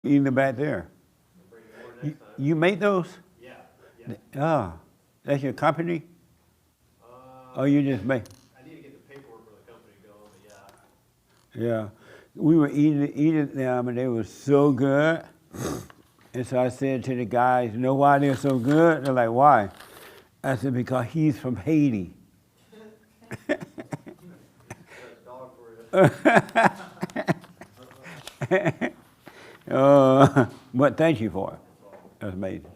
Eating it back there. You make those? Yeah, yeah. Ah, that's your company? Or you just make? I need to get the paperwork for the company going, but yeah. Yeah. We were eating them and they were so good. And so I said to the guys, you know why they're so good? They're like, why? I said, because he's from Haiti. That's a dog for you. But thank you for it. That's amazing.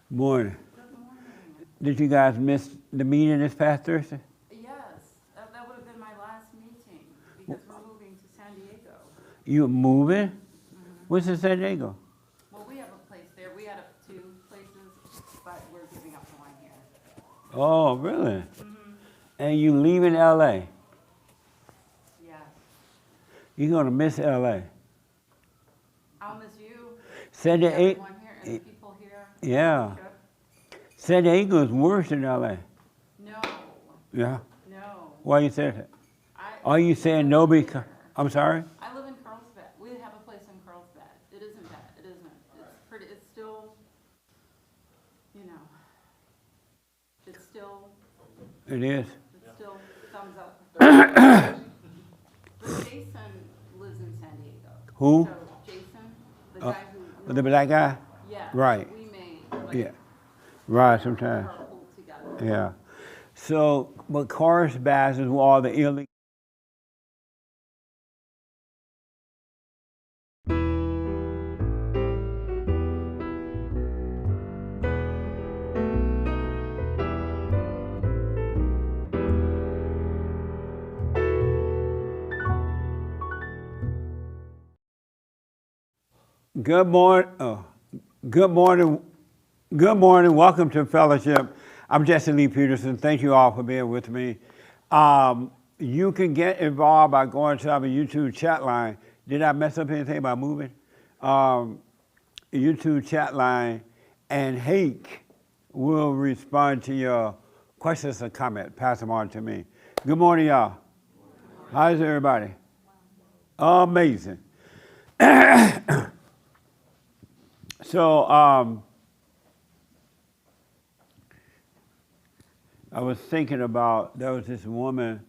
Morning. Good morning. Did you guys miss the meeting this past Thursday? Yes, that would have been my last meeting because we're moving to San Diego. You moving? What's in San Diego? Well, we have a place there. We had two places, but we're giving up the one here. Oh, really? And you leaving LA? Yes. You're gonna miss LA. I'll miss you. San Diego. Everyone here and the people here. Yeah. Sure. San Diego is worse than LA. No, Yeah. no. Why you say that? I Are you saying no because? I'm sorry. I live in Carlsbad. We have a place in Carlsbad. It isn't bad. It isn't. It's pretty. It's still, you know, it's still. It is. It's still thumbs up. But Jason lives in San Diego. Who? So Jason, the guy who. The black guy. Yeah. Right. We may. Like, Yeah. Right. Sometimes. carpool together. Yeah. So, but Carlsbad is where all the illegal. Good morning. Oh, good morning. Good morning. Welcome to Fellowship. I'm Jesse Lee Peterson. Thank you all for being with me. You can get involved by going to our YouTube chat line. Did I mess up anything by moving? YouTube chat line, and Hake will respond to your questions or comments. Pass them on to me. Good morning, y'all. How's everybody? Amazing. So I was thinking about, there was this woman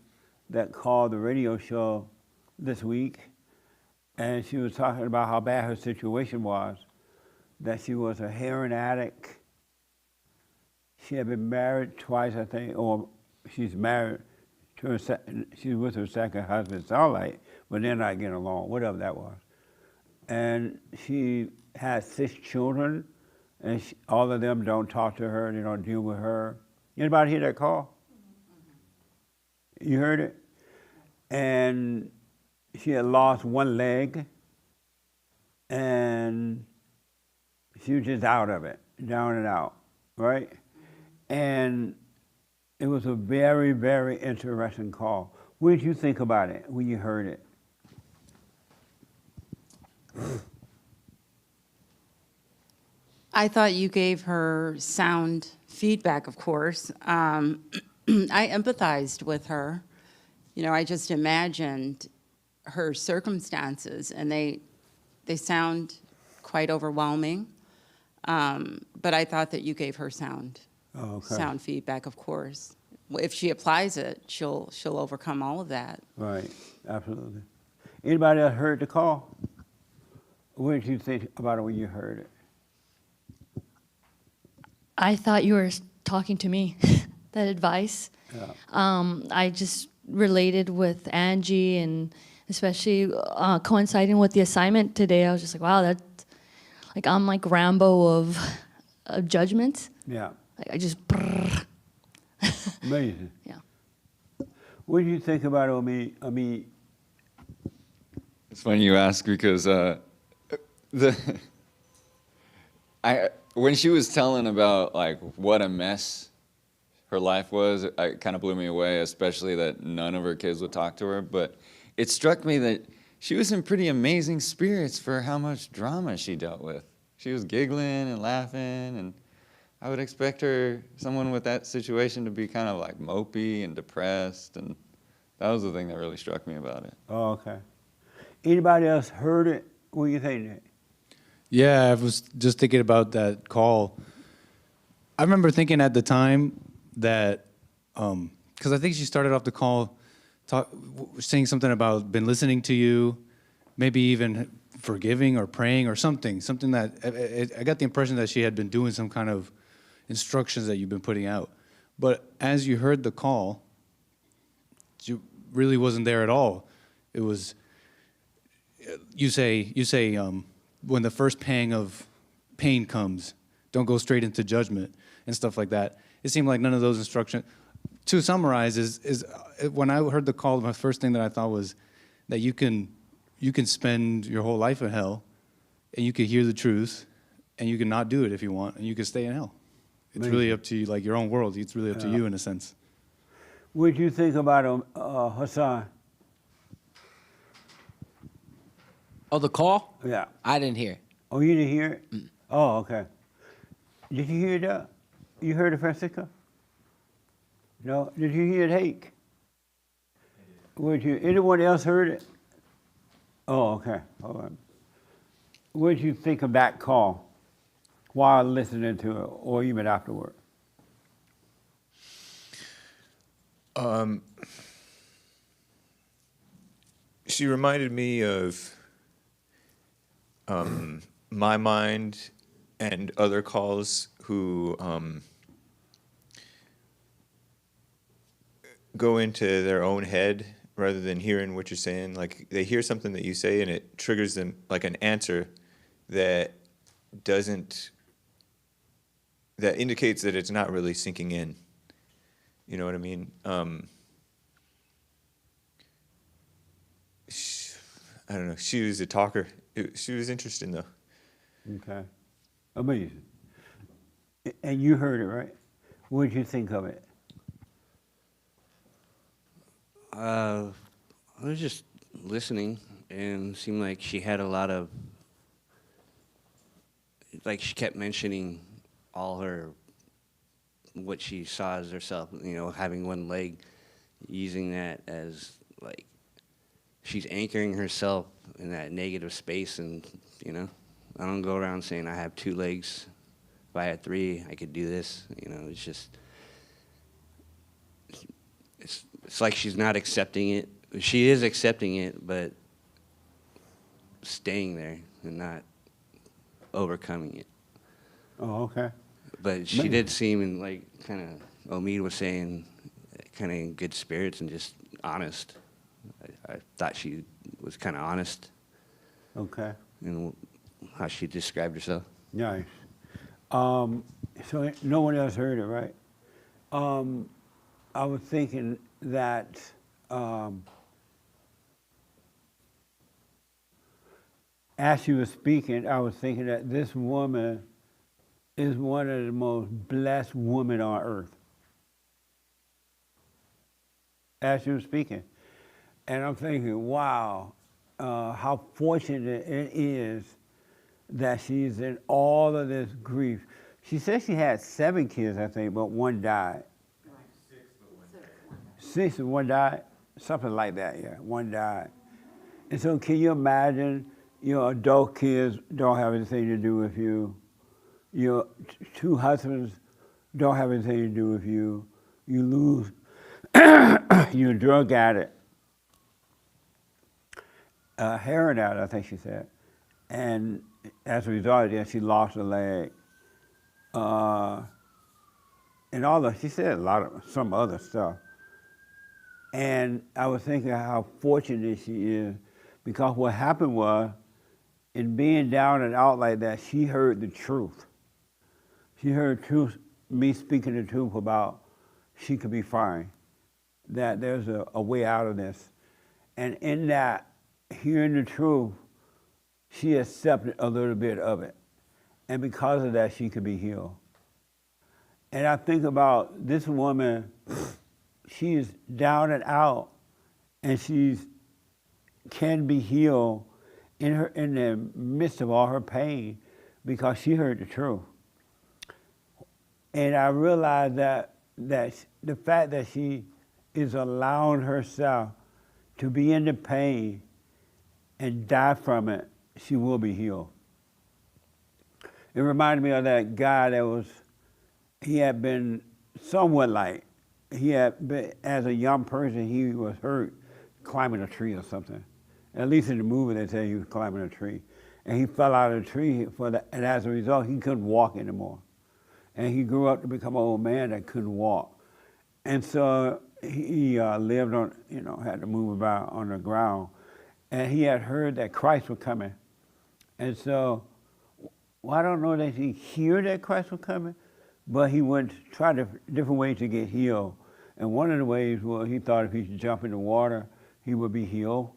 that called the radio show this week, and she was talking about how bad her situation was, that she was a heroin addict. She had been married twice, I think, or she's married to her, she's with her second husband, it's all right, but they're not getting along, whatever that was. And she had 6 children, and all of them don't talk to her, they don't deal with her. Anybody hear that call? You heard it? And she had lost one leg, and she was just out of it, down and out, right? And it was a very, very interesting call. What did you think about it when you heard it? I thought you gave her sound feedback, of course. I empathized with her. You know, I just imagined her circumstances, and they sound quite overwhelming. But I thought that you gave her sound feedback, of course. If she applies it, she'll overcome all of that. Right, absolutely. Anybody else heard the call? What did you think about it when you heard it? I thought you were talking to me, that advice. Yeah. I just related with Angie, and especially coinciding with the assignment today. I was just like, wow, that's like I'm like Rambo of judgment. Yeah. Like I just. Amazing. Yeah. What do you think about it, Ami? It's funny you ask because when she was telling about like what a mess her life was, it kind of blew me away, especially that none of her kids would talk to her. But it struck me that she was in pretty amazing spirits for how much drama she dealt with. She was giggling and laughing, and I would expect someone with that situation to be kind of like mopey and depressed, and That was the thing that really struck me about it. Oh, okay. Anybody else heard it? What do you think, Nick? Yeah, I was just thinking about that call. I remember thinking at the time that, because I think she started off the call saying something about been listening to you, maybe even forgiving or praying or something that I got the impression that she had been doing some kind of instructions that you've been putting out. But as you heard the call, she really wasn't there at all. It was, you say, when the first pang of pain comes, don't go straight into judgment and stuff like that. It seemed like none of those instructions. To summarize, is when I heard the call, my first thing that I thought was that you can spend your whole life in hell, and you can hear the truth, and you can not do it if you want, and you can stay in hell. It's really up to you, like your own world. It's really up to you in a sense. What did you think about Hassan? Oh, the call? Yeah. I didn't hear it. Oh, you didn't hear it? Oh, okay. Did you hear that? You heard it, Francisco? No? Did you hear it, Hake? Anyone else heard it? Oh, okay. Hold on. What did you think of that call while listening to it, or even afterward? She reminded me of my mind and other calls who go into their own head rather than hearing what you're saying. Like they hear something that you say and it triggers them like an answer that indicates that it's not really sinking in. You know what I mean? I don't know. She was a talker. She was interesting, though. Okay. Amazing. And you heard it, right? What did you think of it? I was just listening, and it seemed like she had a lot of, like she kept mentioning all what she saw as herself, having one leg, using that as like, she's anchoring herself in that negative space, and, I don't go around saying I have 2 legs. If I had 3, I could do this. It's just, it's like she's not accepting it. She is accepting it, but staying there and not overcoming it. Oh, okay. But she did seem in, like, kind of, Omid was saying, kind of in good spirits and just honest. I thought she was kind of honest Okay. in how she described herself. Nice. So no one else heard it, right? I was thinking that as she was speaking, I was thinking that this woman is one of the most blessed women on earth. As she was speaking. And I'm thinking, wow, how fortunate it is that she's in all of this grief. She said she had 7 kids, I think, but 1 died. 6, but 1 died? Something like that, yeah. 1 died. And so can you imagine your adult kids don't have anything to do with you. Your 2 husbands don't have anything to do with you. You lose, you're a drug addict. Heroin addict, I think she said. And as a result of that, she lost a leg. And she said some other stuff. And I was thinking how fortunate she is, because what happened was, in being down and out like that, she heard the truth. She heard truth, me speaking the truth about she could be fine, that there's a way out of this. And in that, hearing the truth, she accepted a little bit of it. And because of that, she could be healed. And I think about this woman, she's down and out, and can be healed in the midst of all her pain, because she heard the truth. And I realized that the fact that she is allowing herself to be in the pain and die from it, she will be healed. It reminded me of that guy he had been somewhat like, he had been, as a young person, he was hurt climbing a tree or something. At least in the movie they say he was climbing a tree. And he fell out of the tree, and as a result, he couldn't walk anymore. And he grew up to become an old man that couldn't walk. And so he lived on, had to move about on the ground. And he had heard that Christ was coming. And so, I don't know that he heard that Christ was coming, but he went to try different ways to get healed. And one of the ways was he thought if he should jump in the water, he would be healed.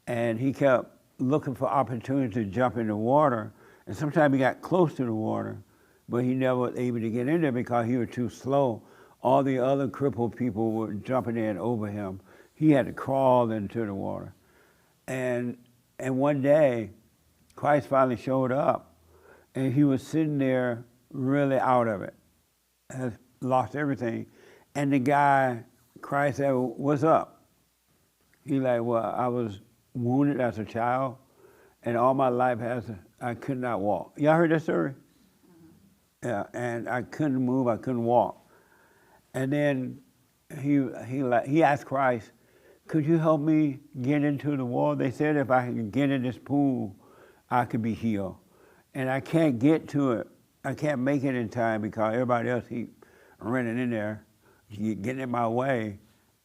And he kept looking for opportunity to jump in the water. And sometimes he got close to the water, but he never was able to get in there because he was too slow. All the other crippled people were jumping in over him. He had to crawl into the water. And one day, Christ finally showed up, and he was sitting there really out of it, has lost everything. And the guy, Christ said, "What's up?" He like, "Well, I was wounded as a child, and all my life I could not walk." Y'all heard that story? Yeah, and I couldn't move, I couldn't walk. And then he asked Christ, "Could you help me get into the water?" They said if I could get in this pool, I could be healed. And I can't get to it. I can't make it in time because everybody else keep running in there, getting in my way,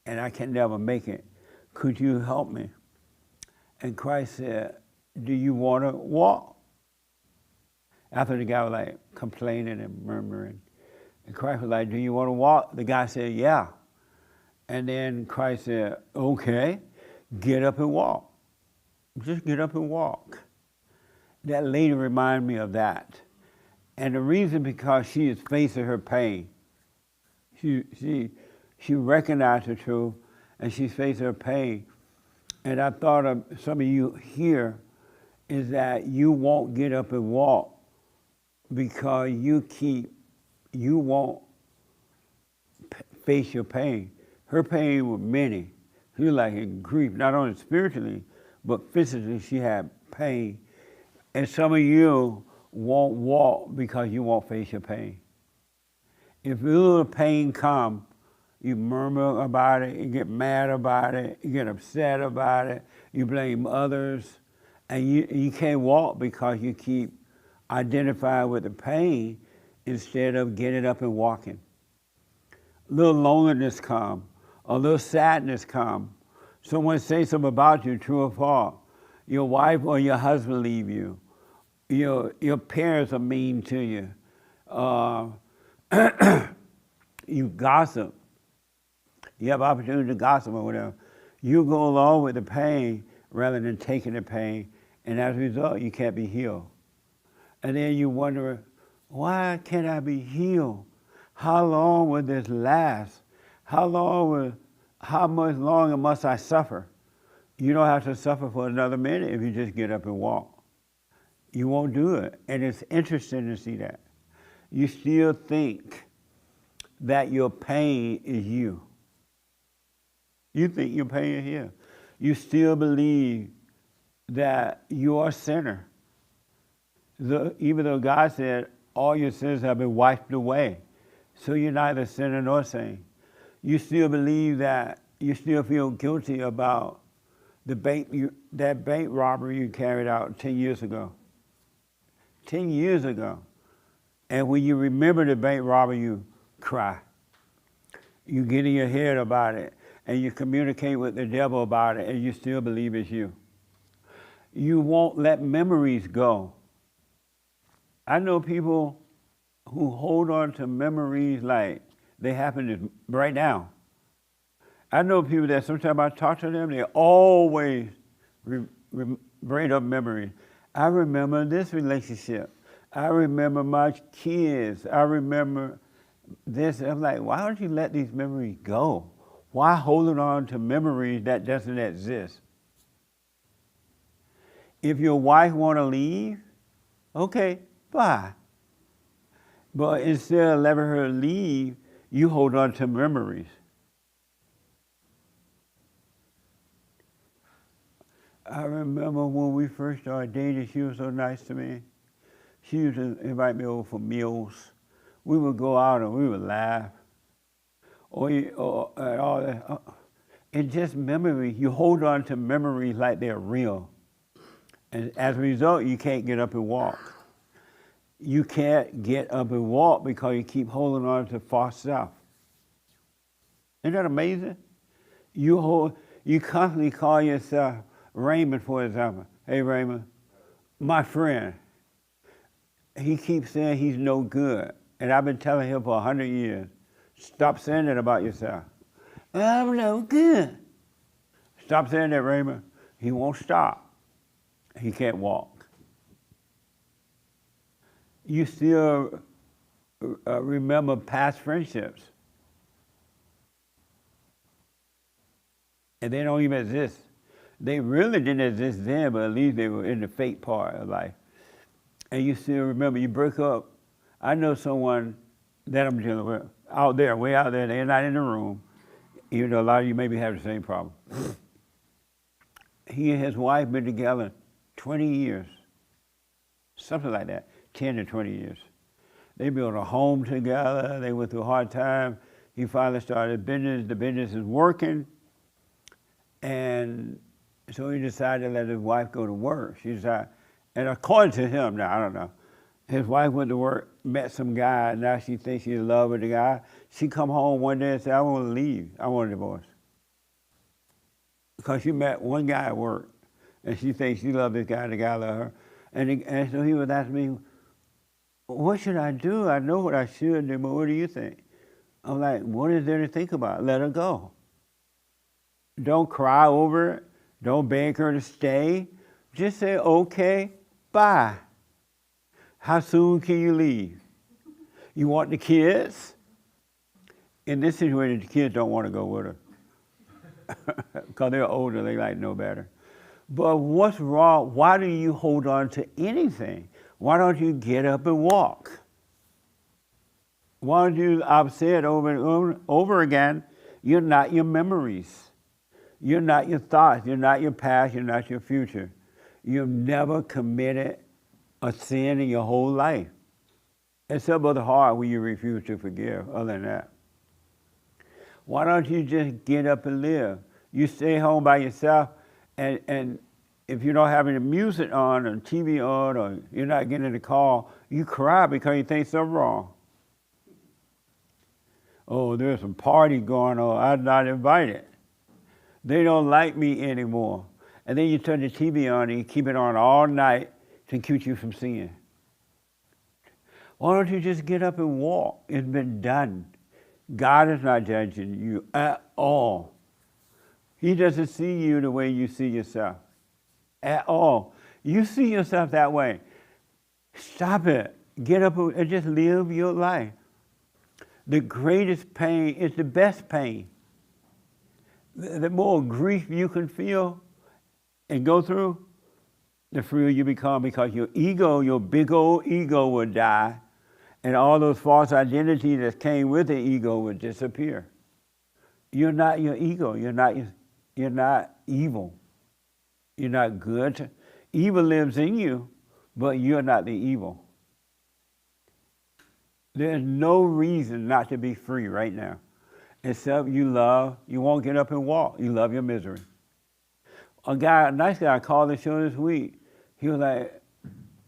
and I can never make it. Could you help me? And Christ said, "Do you want to walk?" After the guy was like complaining and murmuring. And Christ was like, "Do you want to walk?" The guy said, "Yeah." And then Christ said, "Okay, get up and walk. Just get up and walk." That lady reminded me of that. And the reason because she is facing her pain. She recognized the truth and she's facing her pain. And I thought of some of you here is that you won't get up and walk because you won't face your pain. Her pain was many. She was like in grief, not only spiritually, but physically she had pain. And some of you won't walk because you won't face your pain. If a little pain comes, you murmur about it, you get mad about it, you get upset about it, you blame others, and you can't walk because you keep identifying with the pain instead of getting up and walking. A little loneliness come, a little sadness come. Someone say something about you, true or false. Your wife or your husband leave you. Your parents are mean to you. You gossip. You have opportunity to gossip or whatever. You go along with the pain rather than taking the pain, and as a result, you can't be healed. And then you wonder, why can't I be healed? How long will this last? How much longer must I suffer? You don't have to suffer for another minute if you just get up and walk. You won't do it. And it's interesting to see that. You still think that your pain is you. You think your pain is you. You still believe that you're a sinner. Even though God said all your sins have been wiped away. So you're neither sinner nor saint. You still believe that, you still feel guilty about that bank robbery you carried out 10 years ago. 10 years ago. And when you remember the bank robbery, you cry. You get in your head about it, and you communicate with the devil about it, and you still believe it's you. You won't let memories go. I know people who hold on to memories like they happen right now. I know people that sometimes I talk to them, they always bring up memories. I remember this relationship. I remember my kids. I remember this. I'm like, why don't you let these memories go? Why holding on to memories that doesn't exist? If your wife want to leave, okay, bye. But instead of letting her leave, you hold on to memories. I remember when we first started dating, she was so nice to me. She used to invite me over for meals. We would go out and we would laugh. And all that. It's just memory. You hold on to memories like they're real. And as a result, you can't get up and walk. You can't get up and walk because you keep holding on to false stuff. Isn't that amazing? You constantly call yourself Raymond, for example. Hey, Raymond, my friend. He keeps saying he's no good. And I've been telling him for 100 years, stop saying that about yourself. I'm no good. Stop saying that, Raymond. He won't stop. He can't walk. You still remember past friendships. And they don't even exist. They really didn't exist then, but at least they were in the fake part of life. And you still remember, you break up. I know someone that I'm dealing with out there, way out there. They're not in the room, even though a lot of you maybe have the same problem. He and his wife been together 20 years, something like that, 10 to 20 years. They built a home together. They went through a hard time. He finally started a business. The business is working. And so he decided to let his wife go to work. She decided, and according to him, now I don't know, his wife went to work, met some guy, and now she thinks she's in love with the guy. She come home one day and said, I want to leave. I want a divorce. Because she met one guy at work, and she thinks she loved this guy, and the guy loved her. And so he was asking me, what should I do? I know what I should do, but what do you think? I'm like, what is there to think about? Let her go. Don't cry over it. Don't beg her to stay. Just say, okay, bye. How soon can you leave? You want the kids? In this situation, the kids don't want to go with her. Because they're older, they like know better. But what's wrong? Why do you hold on to anything? Why don't you get up and walk? Why don't you, I've said over and over again, you're not your memories. You're not your thoughts. You're not your past. You're not your future. You've never committed a sin in your whole life. Except for the heart when you refuse to forgive, other than that. Why don't you just get up and live? You stay home by yourself, and if you don't have any music on or TV on or you're not getting the call, you cry because you think something's wrong. Oh, there's some party going on. I'm not invited. They don't like me anymore. And then you turn the TV on and you keep it on all night to keep you from seeing. Why don't you just get up and walk? It's been done. God is not judging you at all. He doesn't see you the way you see yourself. At all. You see yourself that way. Stop it. Get up and just live your life. The greatest pain is the best pain. The more grief you can feel and go through, the freer you become, because your ego, your big old ego will die, and all those false identities that came with the ego would disappear. You're not your ego. You're not evil. You're not good. Evil lives in you, but you're not the evil. There's no reason not to be free right now, except you won't get up and walk. You love your misery. A nice guy called the show this week. He was like,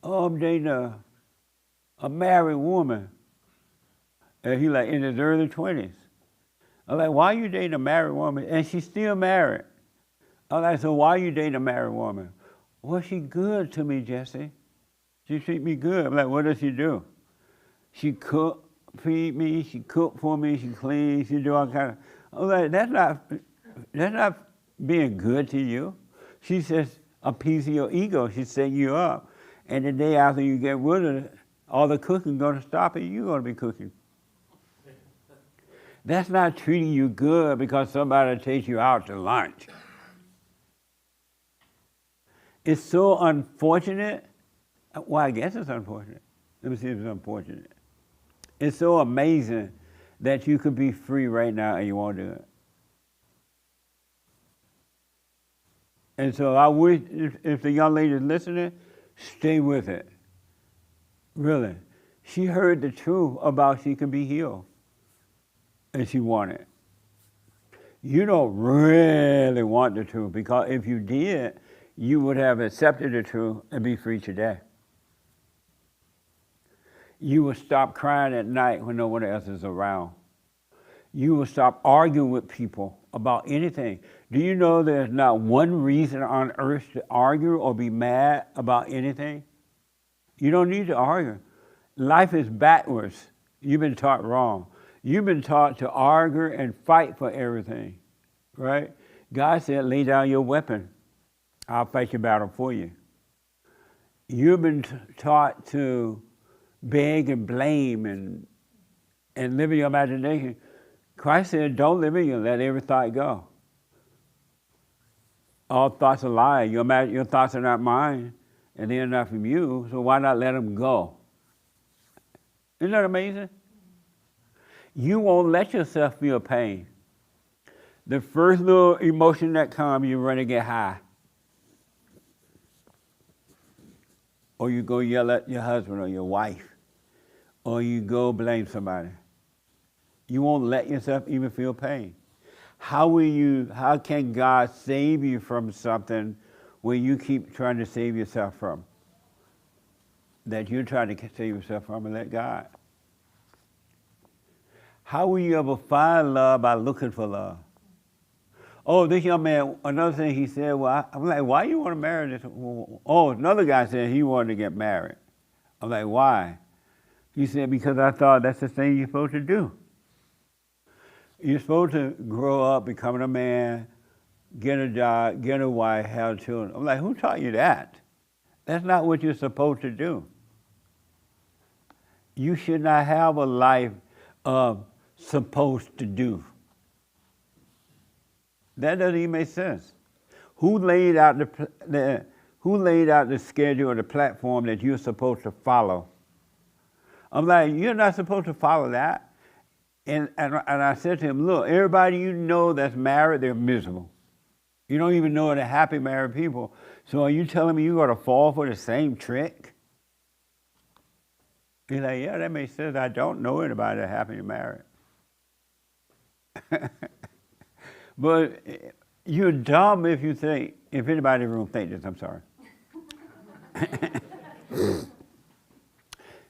oh, I'm dating a married woman. And he like in his early 20s. I'm like, why are you dating a married woman? And she's still married. I'm like, so why are you dating a married woman? Well, she's good to me, Jesse. She treats me good. I'm like, what does she do? She cook, feed me, she cook for me, she cleans, she do all kind of. I'm like, that's not being good to you. She says a piece of your ego. She's setting you up. And the day after you get rid of it, all the cooking going to stop and you're going to be cooking. That's not treating you good because somebody takes you out to lunch. It's so unfortunate. Well, I guess it's unfortunate. Let me see if it's unfortunate. It's so amazing that you could be free right now and you won't do it. And so I wish, if the young lady is listening, stay with it. Really. She heard the truth about she could be healed. And she wanted it. You don't really want the truth, because if you did, you would have accepted the truth and be free today. You will stop crying at night when no one else is around. You will stop arguing with people about anything. Do you know there's not one reason on earth to argue or be mad about anything? You don't need to argue. Life is backwards. You've been taught wrong. You've been taught to argue and fight for everything, right? God said, lay down your weapon. I'll fight your battle for you. You've been taught to beg and blame and live in your imagination. Christ said, don't live in you, let every thought go. All thoughts are lies. Your thoughts are not mine, and they're not from you, so why not let them go? Isn't that amazing? You won't let yourself feel pain. The first little emotion that comes, you run and get high. Or you go yell at your husband or your wife. Or you go blame somebody. You won't let yourself even feel pain. How can God save you from something where you keep trying to save yourself from? That you're trying to save yourself from, and let God. How will you ever find love? By looking for love. Oh, this young man, another thing he said, well, I'm like, why you want to marry this? Oh, another guy said he wanted to get married. I'm like, why? He said, because I thought that's the thing you're supposed to do. You're supposed to grow up, becoming a man, get a job, get a wife, have children. I'm like, who taught you that? That's not what you're supposed to do. You should not have a life of supposed to do. That doesn't even make sense. Who laid out the schedule or the platform that you're supposed to follow? I'm like, you're not supposed to follow that. And I said to him, look, everybody you know that's married, they're miserable. You don't even know the happy married people. So are you telling me you're going to fall for the same trick? He's like, yeah, that makes sense. I don't know anybody that's happy married. But you're dumb if you think, if anybody in the room thinks this, I'm sorry.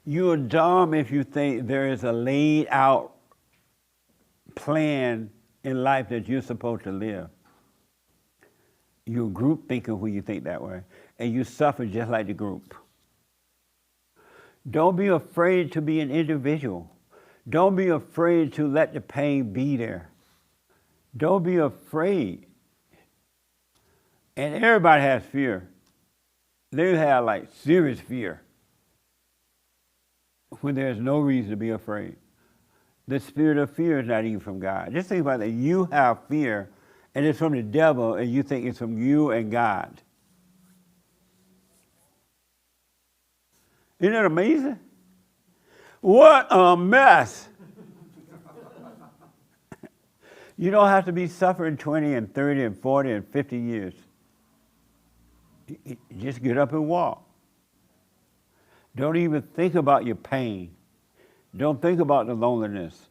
You're dumb if you think there is a laid out plan in life that you're supposed to live. You're group thinker when you think that way, and you suffer just like the group. Don't be afraid to be an individual. Don't be afraid to let the pain be there. Don't be afraid. And everybody has fear. They have like serious fear when there's no reason to be afraid. The spirit of fear is not even from God. Just think about that. You have fear, and it's from the devil, and you think it's from you and God. Isn't that amazing? What a mess. You don't have to be suffering 20 and 30 and 40 and 50 years. Just get up and walk. Don't even think about your pain. Don't think about the loneliness.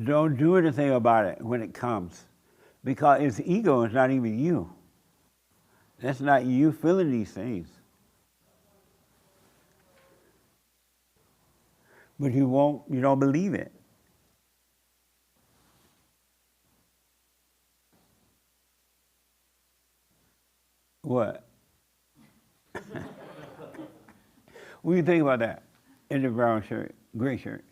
Don't do anything about it when it comes. Because it's ego, it's not even you. That's not you feeling these things. But you don't believe it. What? What do you think about that? In the brown shirt, gray shirt.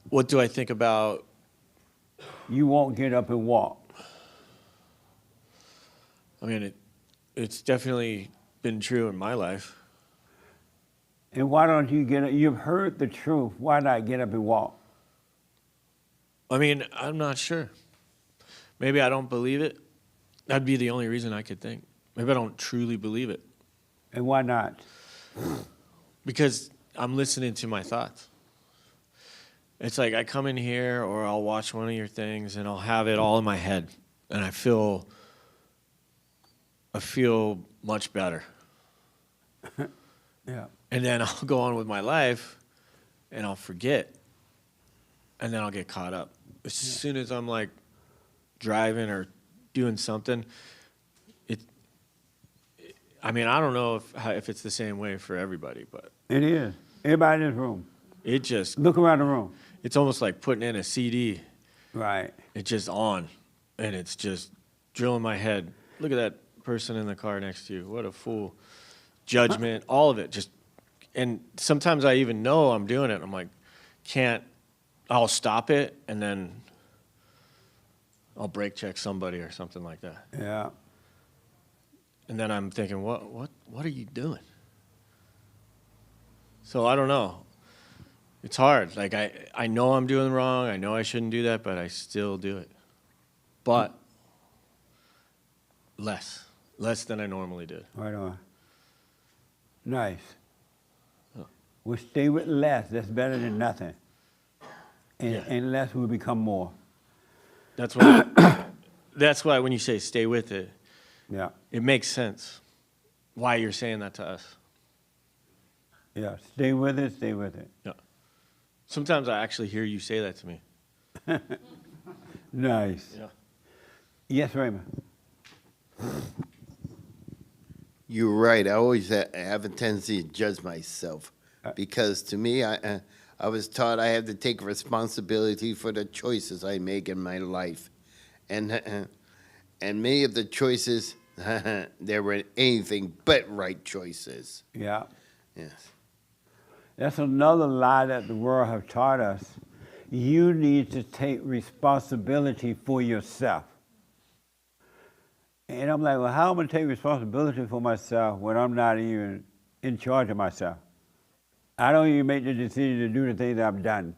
What do I think about? You won't get up and walk. I mean, it's definitely been true in my life. And why don't you get up? You've heard the truth. Why not get up and walk? I mean, I'm not sure. Maybe I don't believe it. That'd be the only reason I could think. Maybe I don't truly believe it. And why not? Because I'm listening to my thoughts. It's like I come in here or I'll watch one of your things and I'll have it all in my head. And I feel I feel much better. Yeah. And then I'll go on with my life and I'll forget. And then I'll get caught up. As soon as I'm like driving or doing something, I mean, I don't know if it's the same way for everybody, but It is. Everybody in this room. it just, Look around the room. it's almost like putting in a CD. Right. It's just on, and it's just drilling my head. Look at that person in the car next to you. What a fool. Judgment, all of it. Just, and sometimes I even know I'm doing it. I'm like, I'll stop it, and then I'll brake check somebody or something like that. Yeah. And then I'm thinking, what are you doing? So I don't know. It's hard. Like I know I'm doing wrong. I know I shouldn't do that, but I still do it. But less than I normally did. Right on. Nice. We'll stay with less. That's better than nothing. And less will become more. That's why. That's why when you say stay with it, Yeah. it makes sense why you're saying that to us. Yeah. Stay with it. Stay with it. Yeah. Sometimes I actually hear you say that to me. Nice. Yeah. Yes, Raymond. You're right. I always have a tendency to judge myself because to me, I was taught I have to take responsibility for the choices I make in my life, and many of the choices there were anything but right choices. Yeah. Yes. That's another lie that the world have taught us. You need to take responsibility for yourself. And I'm like, well, how am I going to take responsibility for myself when I'm not even in charge of myself? I don't even make the decision to do the things that I've done.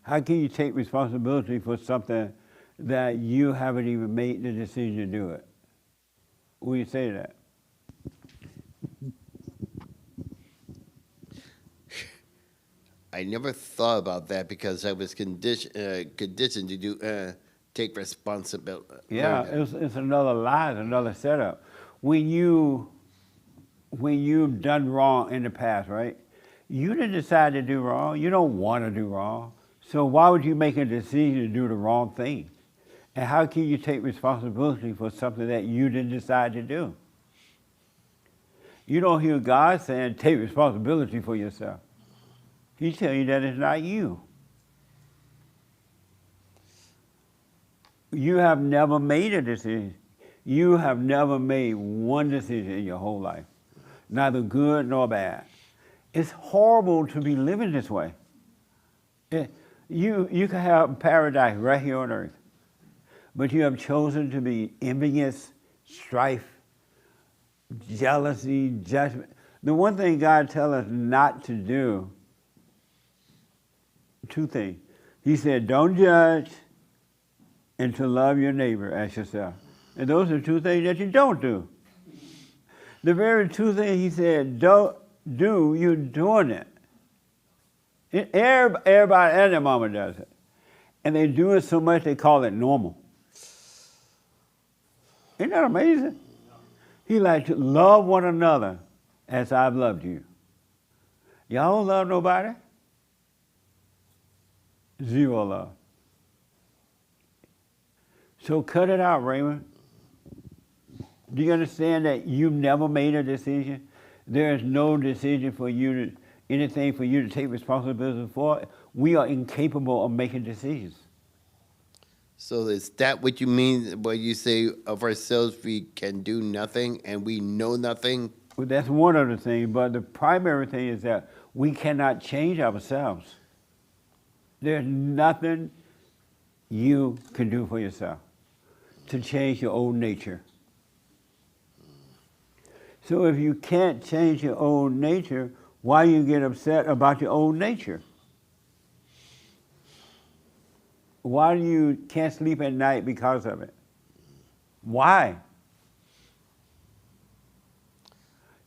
How can you take responsibility for something that you haven't even made the decision to do it? What do you say to that? I never thought about that because I was conditioned to do take responsibility. Yeah, it's another lie, it's another setup. When you've done wrong in the past, right? You didn't decide to do wrong. You don't want to do wrong. So why would you make a decision to do the wrong thing? And how can you take responsibility for something that you didn't decide to do? You don't hear God saying, take responsibility for yourself. He's telling you that it's not you. You have never made a decision. You have never made one decision in your whole life, neither good nor bad. It's horrible to be living this way. You can have paradise right here on earth, but you have chosen to be envious, strife, jealousy, judgment. The one thing God tells us not to do, two things. He said, don't judge, and to love your neighbor as yourself. And those are two things that you don't do. The very two things he said, don't do, you're doing it. Everybody and their mama does it. And they do it so much they call it normal. Isn't that amazing? He like to love one another as I've loved you. Y'all don't love nobody? Zero love. So cut it out, Raymond. Do you understand that you've never made a decision? There is no decision for you to, anything for you to take responsibility for. We are incapable of making decisions. So is that what you mean when you say of ourselves we can do nothing and we know nothing? Well, that's one of the things, but the primary thing is that we cannot change ourselves. There's nothing you can do for yourself to change your own nature. So if you can't change your own nature, why you get upset about your own nature? Why you can't sleep at night because of it? Why?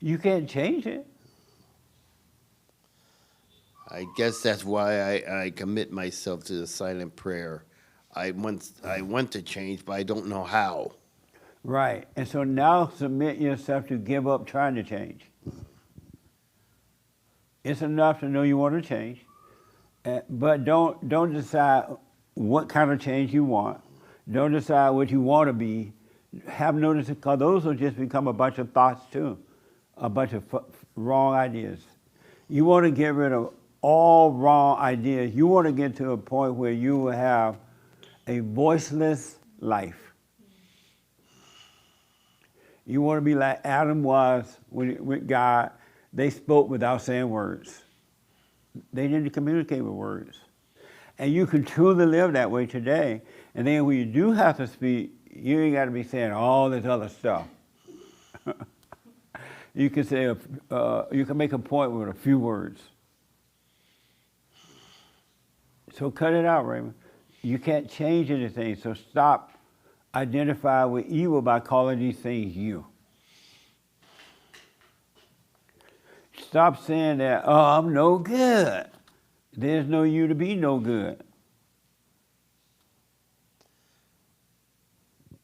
You can't change it. I guess that's why I commit myself to the silent prayer. I want to change, but I don't know how. Right. And so now submit yourself to give up trying to change. It's enough to know you want to change, but don't decide what kind of change you want. Don't decide what you want to be. Have notice, because those will just become a bunch of thoughts too, a bunch of wrong ideas. You want to get rid of all wrong ideas. You want to get to a point where you will have a voiceless life. You want to be like Adam was with God. They spoke without saying words. They didn't communicate with words. And you can truly live that way today. And then when you do have to speak, you ain't got to be saying all this other stuff. You can say, you can make a point with a few words. So cut it out, Raymond. You can't change anything, so stop identifying with evil by calling these things you. Stop saying that, oh, I'm no good. There's no you to be no good.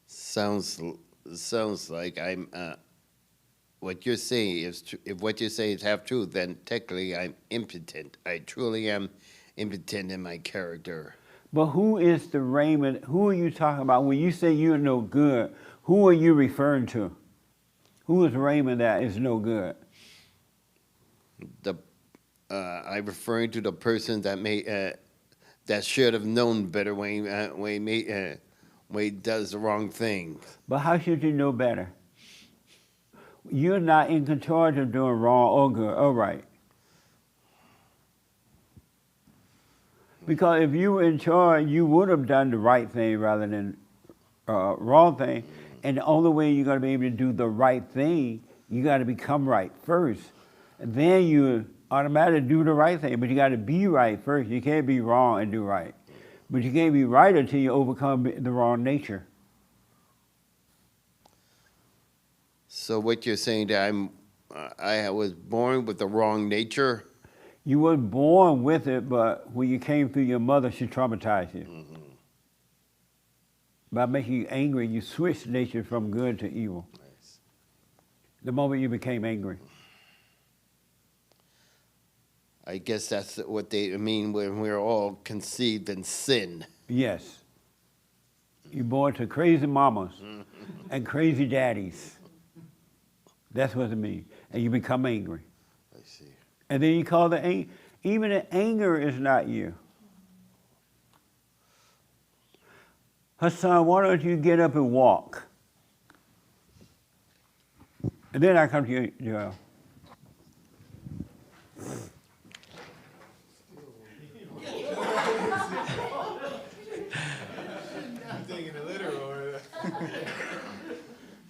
Sounds like I'm. What you're saying is, if what you say is half true, then technically I'm impotent. I truly am impotent in my character. But who is the Raymond? Who are you talking about? When you say you're no good, who are you referring to? Who is Raymond that is no good? I'm referring to the person that that should have known better when he does the wrong thing. But how should you know better? You're not in control of doing wrong or good or right. Because if you were in charge, you would have done the right thing rather than wrong thing. And the only way you're going to be able to do the right thing, you got to become right first. And then you automatically do the right thing. But you got to be right first. You can't be wrong and do right. But you can't be right until you overcome the wrong nature. So what you're saying that I was born with the wrong nature? You weren't born with it, but when you came through your mother, she traumatized you. Mm-hmm. By making you angry, you switched nature from good to evil. Nice. The moment you became angry. I guess that's what they mean when we're all conceived in sin. Yes. You're born to crazy mamas and crazy daddies. That's what it means. And you become angry. I see. And then you call even the anger is not you. Hassan, why don't you get up and walk? And then I come to you, Joel.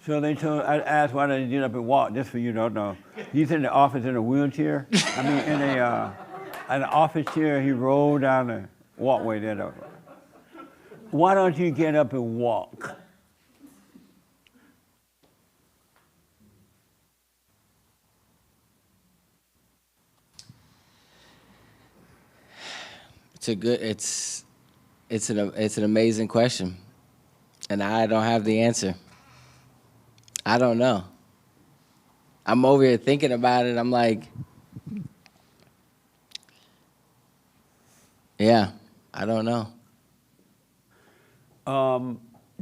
So I asked why did he get up and walk, just for you don't know. He's in the office in a wheelchair. I mean, in an office chair, he rolled down the walkway there. Why don't you get up and walk? It's an amazing question, and I don't have the answer. I don't know. I'm over here thinking about it. I'm like, yeah, I don't know.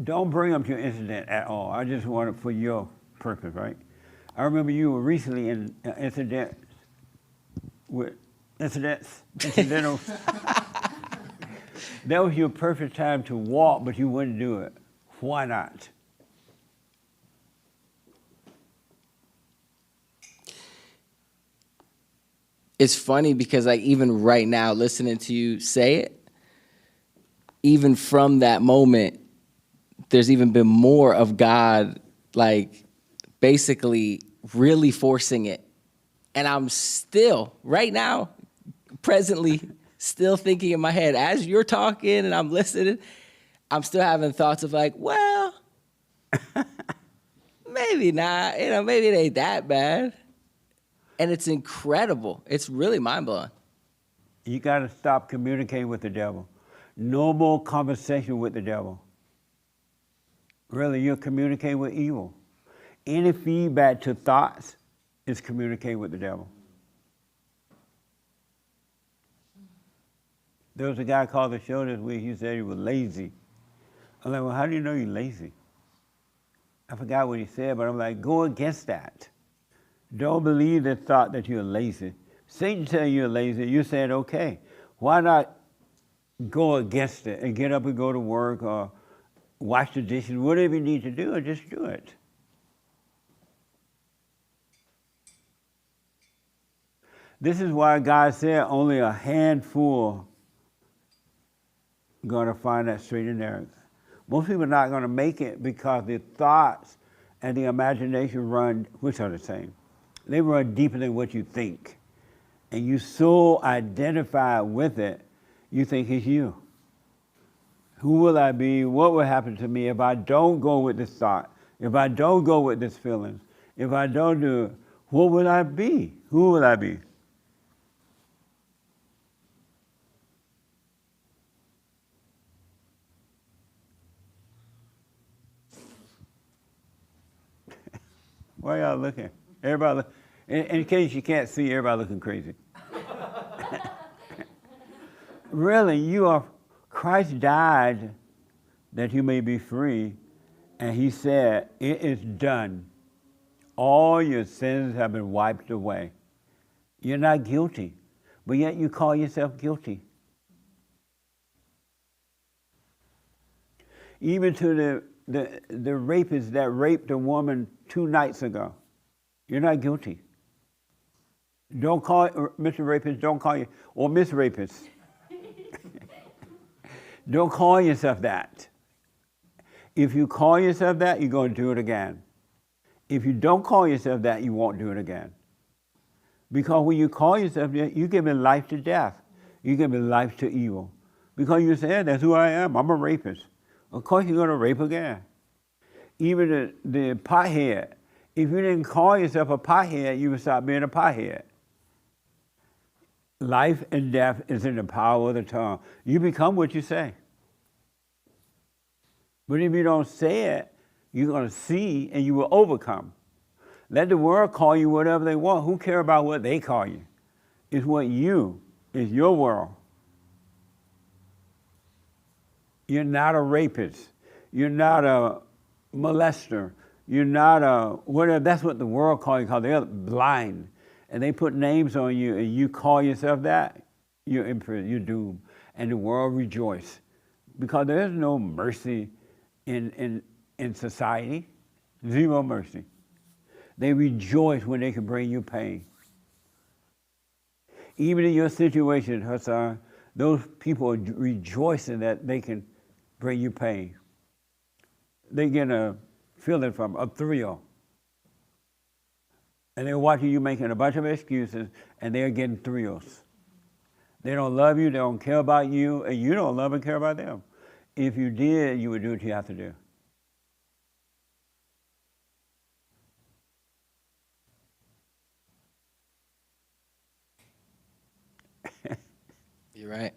Don't bring up your incident at all. I just want it for your purpose, right? I remember you were recently in incidentals. That was your perfect time to walk, but you wouldn't do it. Why not? It's funny because like even right now, listening to you say it, even from that moment, there's even been more of God, like basically really forcing it. And I'm still, right now, presently, still thinking in my head, as you're talking and I'm listening, I'm still having thoughts of like, well, maybe not, maybe it ain't that bad. And it's incredible. It's really mind-blowing. You got to stop communicating with the devil. No more conversation with the devil. Really, you're communicating with evil. Any feedback to thoughts is communicating with the devil. There was a guy called the show this week, he said he was lazy. I'm like, well, how do you know you're lazy? I forgot what he said, but I'm like, go against that. Don't believe the thought that you're lazy. Satan tells you you're lazy, you said, okay, why not go against it and get up and go to work or wash the dishes, whatever you need to do, and just do it. This is why God said only a handful going to find that straight and narrow. Most people are not going to make it because the thoughts and the imagination run, which are the same. They run deeper than what you think. And you so identify with it, you think it's you. Who will I be? What will happen to me if I don't go with this thought? If I don't go with this feeling? If I don't do it, what will I be? Who will I be? Why y'all looking? Everybody look. In case you can't see, everybody looking crazy. Really, Christ died that you may be free, and he said, it is done. All your sins have been wiped away. You're not guilty, but yet you call yourself guilty. Even to the rapist that raped a woman 2 nights ago, you're not guilty. Don't call Mr. Rapist, don't call you, or Miss Rapist. Don't call yourself that. If you call yourself that, you're going to do it again. If you don't call yourself that, you won't do it again. Because when you call yourself that, you're giving life to death. You're giving life to evil. Because you say, that's who I am, I'm a rapist. Of course you're going to rape again. Even the pothead, if you didn't call yourself a pothead, you would stop being a pothead. Life and death is in the power of the tongue. You become what you say. But if you don't say it, you're going to see and you will overcome. Let the world call you whatever they want. Who cares about what they call you? It's what it's your world. You're not a rapist. You're not a molester. You're not a whatever. That's what the world calls you because they're blind. And they put names on you and you call yourself that, you're in prison, you're doomed. And the world rejoice. Because there's no mercy in society. Zero mercy. They rejoice when they can bring you pain. Even in your situation, Hassan, those people are rejoicing that they can bring you pain. They get a feeling from a thrill. And they're watching you making a bunch of excuses, and they're getting thrills. They don't love you, they don't care about you, and you don't love and care about them. If you did, you would do what you have to do. You're right.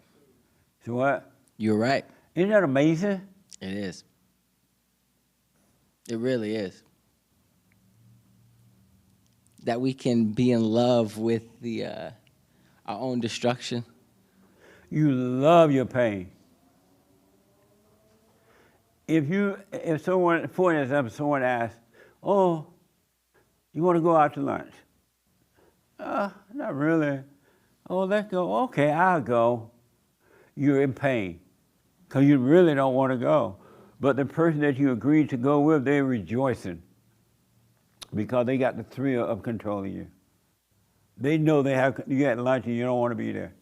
So what? You're right. Isn't that amazing? It is. It really is. That we can be in love with our own destruction. You love your pain. If someone, for example, someone asks, oh, you want to go out to lunch? Not really. Oh, let's go. Okay, I'll go. You're in pain because you really don't want to go. But the person that you agreed to go with, they're rejoicing because they got the thrill of controlling you. They know you got lunch and you don't want to be there.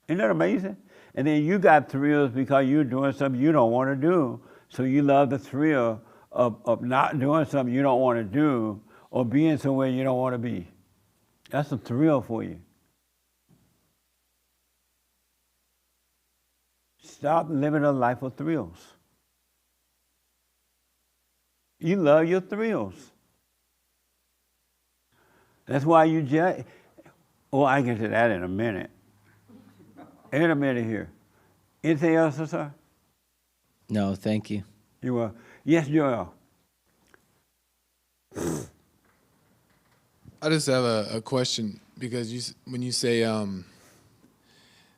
Isn't that amazing? And then you got thrills because you're doing something you don't want to do. So you love the thrill of not doing something you don't want to do or being somewhere you don't want to be. That's a thrill for you. Stop living a life of thrills. You love your thrills. That's why you judge. Oh, I get to that in a minute. In a minute here. Anything else, sir? No, thank you. You will. Yes, Joel. I just have a question because when you say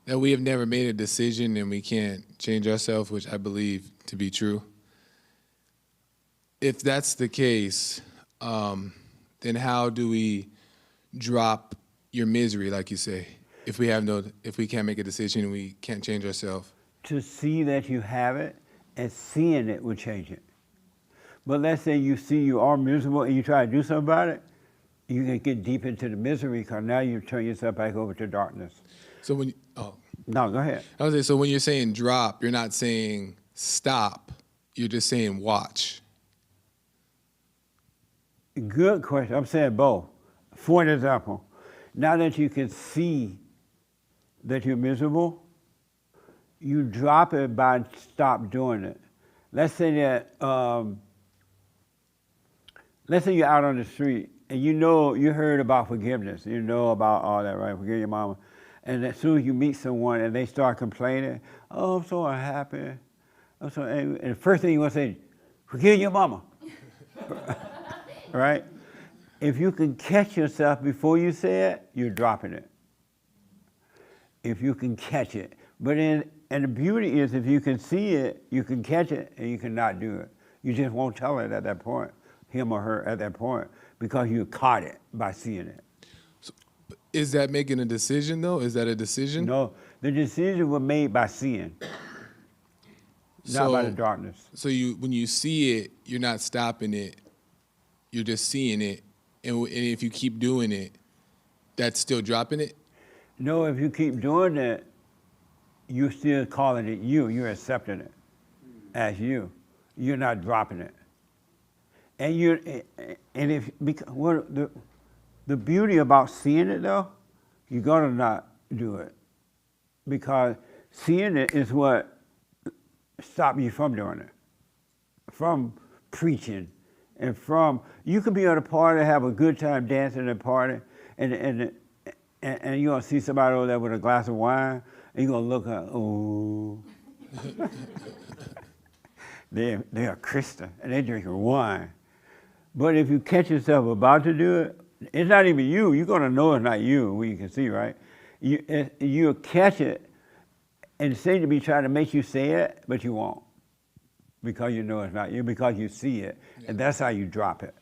that we have never made a decision and we can't change ourselves, which I believe to be true. If that's the case, then how do we drop your misery, like you say, if we can't make a decision and we can't change ourselves? To see that you have it, and seeing it will change it. But let's say you see you are miserable and you try to do something about it, you can get deep into the misery because now you turn yourself back over to darkness. So when No, go ahead. I was saying, so when you're saying drop, you're not saying stop. You're just saying watch. Good question. I'm saying both. For an example, now that you can see that you're miserable, you drop it by stop doing it. Let's say that, let's say you're out on the street and you heard about forgiveness. You know about all that, right? Forgive your mama. And as soon as you meet someone and they start complaining, oh, I'm so unhappy. I'm so angry. And the first thing you want to say, forgive your mama. Right? If you can catch yourself before you say it, you're dropping it. If you can catch it. And the beauty is if you can see it, you can catch it, and you cannot do it. You just won't tell it at that point, him or her at that point, because you caught it by seeing it. So, is that making a decision, though? Is that a decision? No, the decision was made by seeing, not by the darkness. So when you see it, you're not stopping it. You're just seeing it. And if you keep doing it, that's still dropping it? No, if you keep doing it, you're still calling it you. You're accepting it as you. You're not dropping it. The beauty about seeing it though, you're gonna not do it, because seeing it is what stops you from doing it, from preaching, and you could be at a party, have a good time dancing at a party, and you're gonna see somebody over there with a glass of wine, and you're gonna look at, oh, they're a Christian, and they're drinking wine. But if you catch yourself about to do it, it's not even you. You're gonna know it's not you when you can see, right? You'll catch it, and Satan will be trying to make you say it, but you won't, because you know it's not you, because you see it, and that's how you drop it.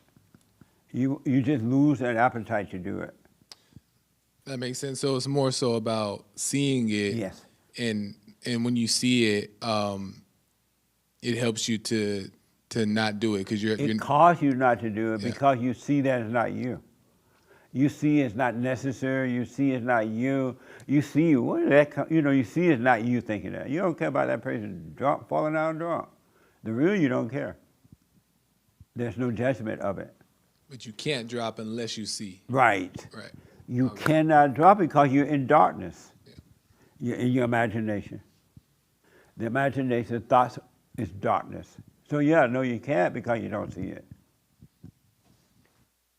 You just lose that appetite to do it. That makes sense. So it's more so about seeing it. Yes. And when you see it, it helps you to not do it because It causes you not to do it because you see that it's not you. You see it's not necessary. You see it's not you. You see what did that come? You see it's not you thinking that. You don't care about that person falling down drunk. The real you don't care. There's no judgment of it. But you can't drop unless you see. Right. Right. You cannot drop because you're in darkness. Yeah. You're in your imagination. The imagination, thoughts is darkness. So no, you can't because you don't see it.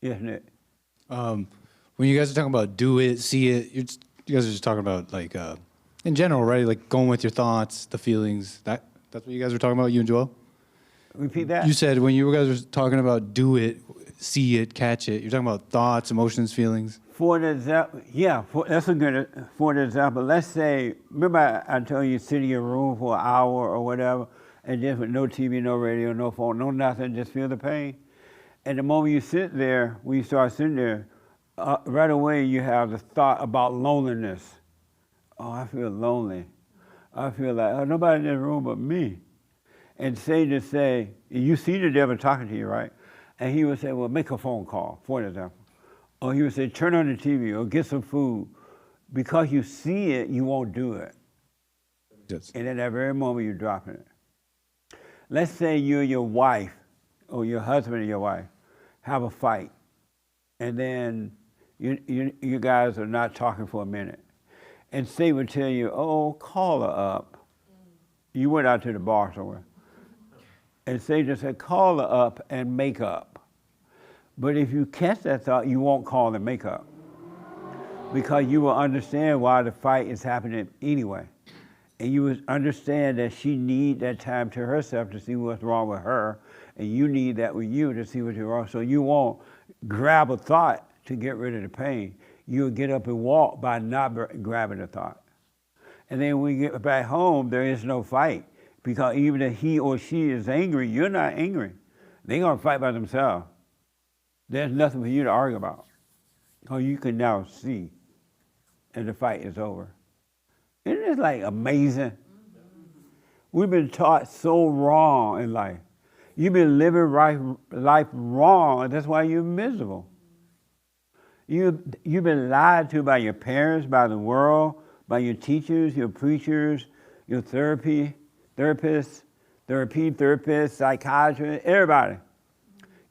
Isn't it? When you guys are talking about do it, see it, you guys are just talking about like in general, right? Like going with your thoughts, the feelings. That's what you guys were talking about, you and Joel? Repeat that. You said when you guys were talking about do it, see it, catch it, you're talking about thoughts, emotions, feelings. For an example, that's a good, for an example, let's say, remember I told you sit in your room for an hour or whatever, and just with no TV, no radio, no phone, no nothing, just feel the pain. And the moment you sit there, when you start sitting there, right away you have the thought about loneliness. Oh, I feel lonely. I feel like, nobody in this room but me. And you see the devil talking to you, right? And he would say, well, make a phone call, for example. Or he would say, turn on the TV or get some food. Because you see it, you won't do it. Yes. And at that very moment, you're dropping it. Let's say you and your wife, or your husband and your wife, have a fight. And then you guys are not talking for a minute. And Satan would tell you, oh, call her up. You went out to the bar somewhere. And Satan said, call her up and make up. But if you catch that thought, you won't call and make up. Because you will understand why the fight is happening anyway. and you would understand that she need that time to herself to see what's wrong with her, and you need that with you to see what's wrong. So you won't grab a thought to get rid of the pain. You'll get up and walk by not grabbing the thought. And then when you get back home, there is no fight, because even if he or she is angry, you're not angry. They're gonna fight by themselves. There's nothing for you to argue about, because you can now see, and the fight is over. Isn't it like amazing? We've been taught so wrong in life. You've been living life wrong, and that's why you're miserable. You've been lied to by your parents, by the world, by your teachers, your preachers, your therapists, psychiatrists, everybody.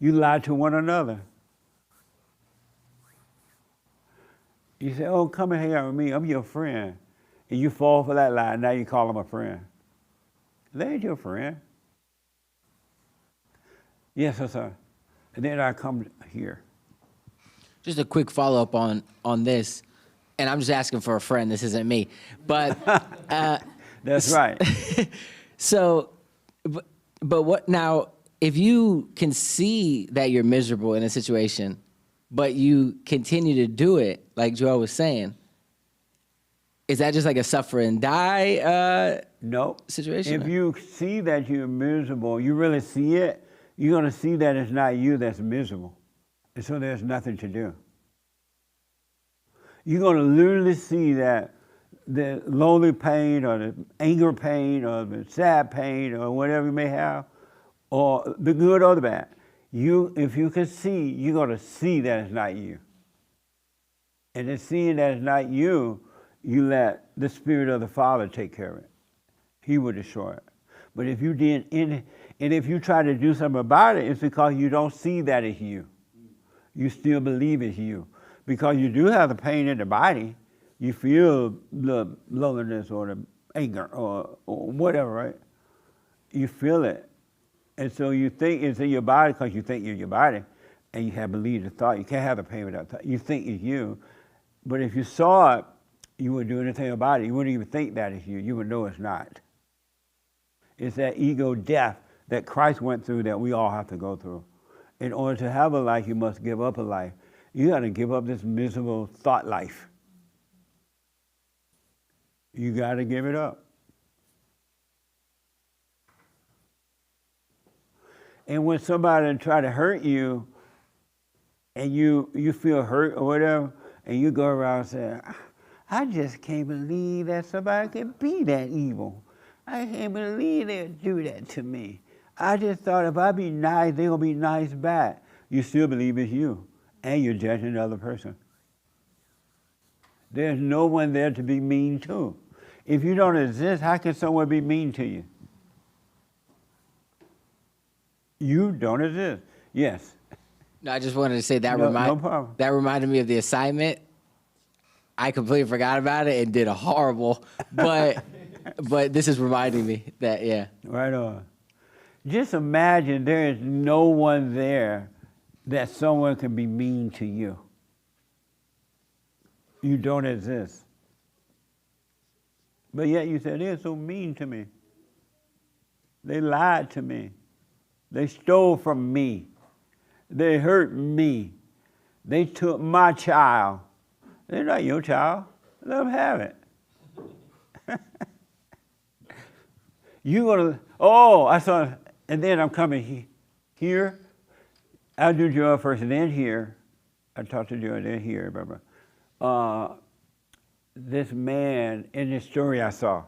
You lied to one another. You say, oh, come and hang out with me, I'm your friend. And you fall for that lie, now you call him a friend. They ain't your friend. Yes, sir. And then I come here. Just a quick follow-up on this, and I'm just asking for a friend, this isn't me. But That's right. so, but what now, if you can see that you're miserable in a situation, but you continue to do it, like Joel was saying, is that just like a suffer and die no situation? If you see that you're miserable, you really see it, you're going to see that it's not you that's miserable. And so there's nothing to do. You're going to literally see that the lonely pain or the anger pain or the sad pain or whatever you may have, or the good or the bad. If you can see, you're going to see that it's not you. And in seeing that it's not you, you let the Spirit of the Father take care of it. He will destroy it. But if you didn't, and if you try to do something about it, it's because you don't see that it's you. You still believe it's you. Because you do have the pain in the body. You feel the loneliness or the anger or whatever, right? You feel it. And so you think it's in your body because you think you're your body, and you have believed the thought. You can't have the pain without thought. You think it's you. But if you saw it, you wouldn't do anything about it. You wouldn't even think that it's you. You would know it's not. It's that ego death that Christ went through that we all have to go through. In order to have a life, you must give up a life. You got to give up this miserable thought life. You got to give it up. And when somebody try to hurt you, and you feel hurt or whatever, and you go around saying, I just can't believe that somebody could be that evil. I can't believe they'd do that to me. I just thought if I be nice, they're going to be nice back. You still believe it's you, and you're judging the other person. There's no one there to be mean to. If you don't exist, how can someone be mean to you? You don't exist. Yes. No, I just wanted to say that No problem. that reminded me of the assignment. I completely forgot about it and did a horrible, but this is reminding me that, yeah. Right on. Just imagine there is no one there that someone can be mean to you. You don't exist. But yet you said, they're so mean to me. They lied to me. They stole from me. They hurt me. They took my child. They're not your child. Let them have it. You gonna, I saw, and then I'm coming here. I'll do Joel first and then here. I talked to Joel and then here, remember. This man, in this story I saw,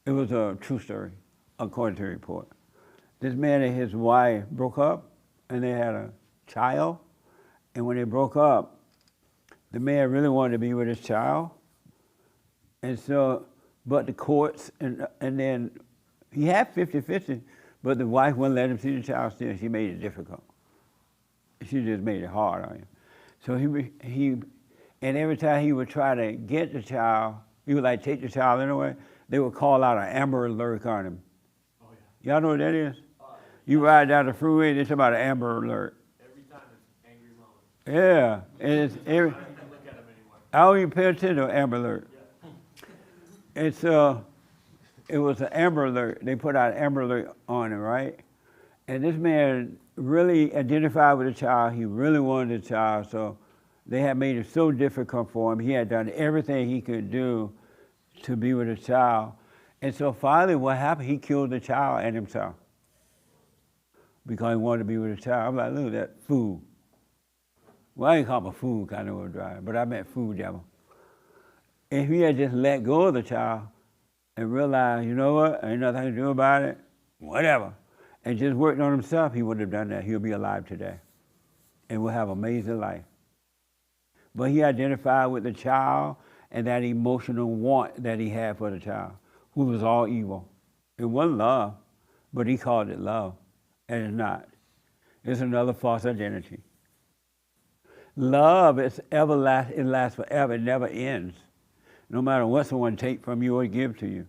it was a true story, according to the report. This man and his wife broke up, and they had a child. And when they broke up, the man really wanted to be with his child. And so, but the courts, and then he had 50-50, but the wife wouldn't let him see the child still. She made it difficult. She just made it hard on him. So and every time he would try to get the child, he would like take the child anyway, they would call out an Amber Alert on him. Oh, yeah. Y'all know what that is? You ride down the freeway, they talk about an Amber Alert. Every time it's angry moment. Yeah, and it's every. I don't even pay attention to Amber Alert. Yeah. And so it was an Amber Alert. They put out Amber Alert on it, right? And this man really identified with the child. He really wanted the child, so they had made it so difficult for him. He had done everything he could do to be with the child. And so finally what happened, he killed the child and himself because he wanted to be with the child. I'm like, look at that fool. Well, I ain't call him a fool, kind of a drive, but I meant fool devil. If he had just let go of the child and realized, you know what, ain't nothing I can do about it, whatever, and just worked on himself, he wouldn't have done that. He'll be alive today and will have an amazing life. But he identified with the child and that emotional want that he had for the child, who was all evil. It wasn't love, but he called it love, and it's not. It's another false identity. Love is everlasting, it lasts forever, it never ends, no matter what someone take from you or give to you.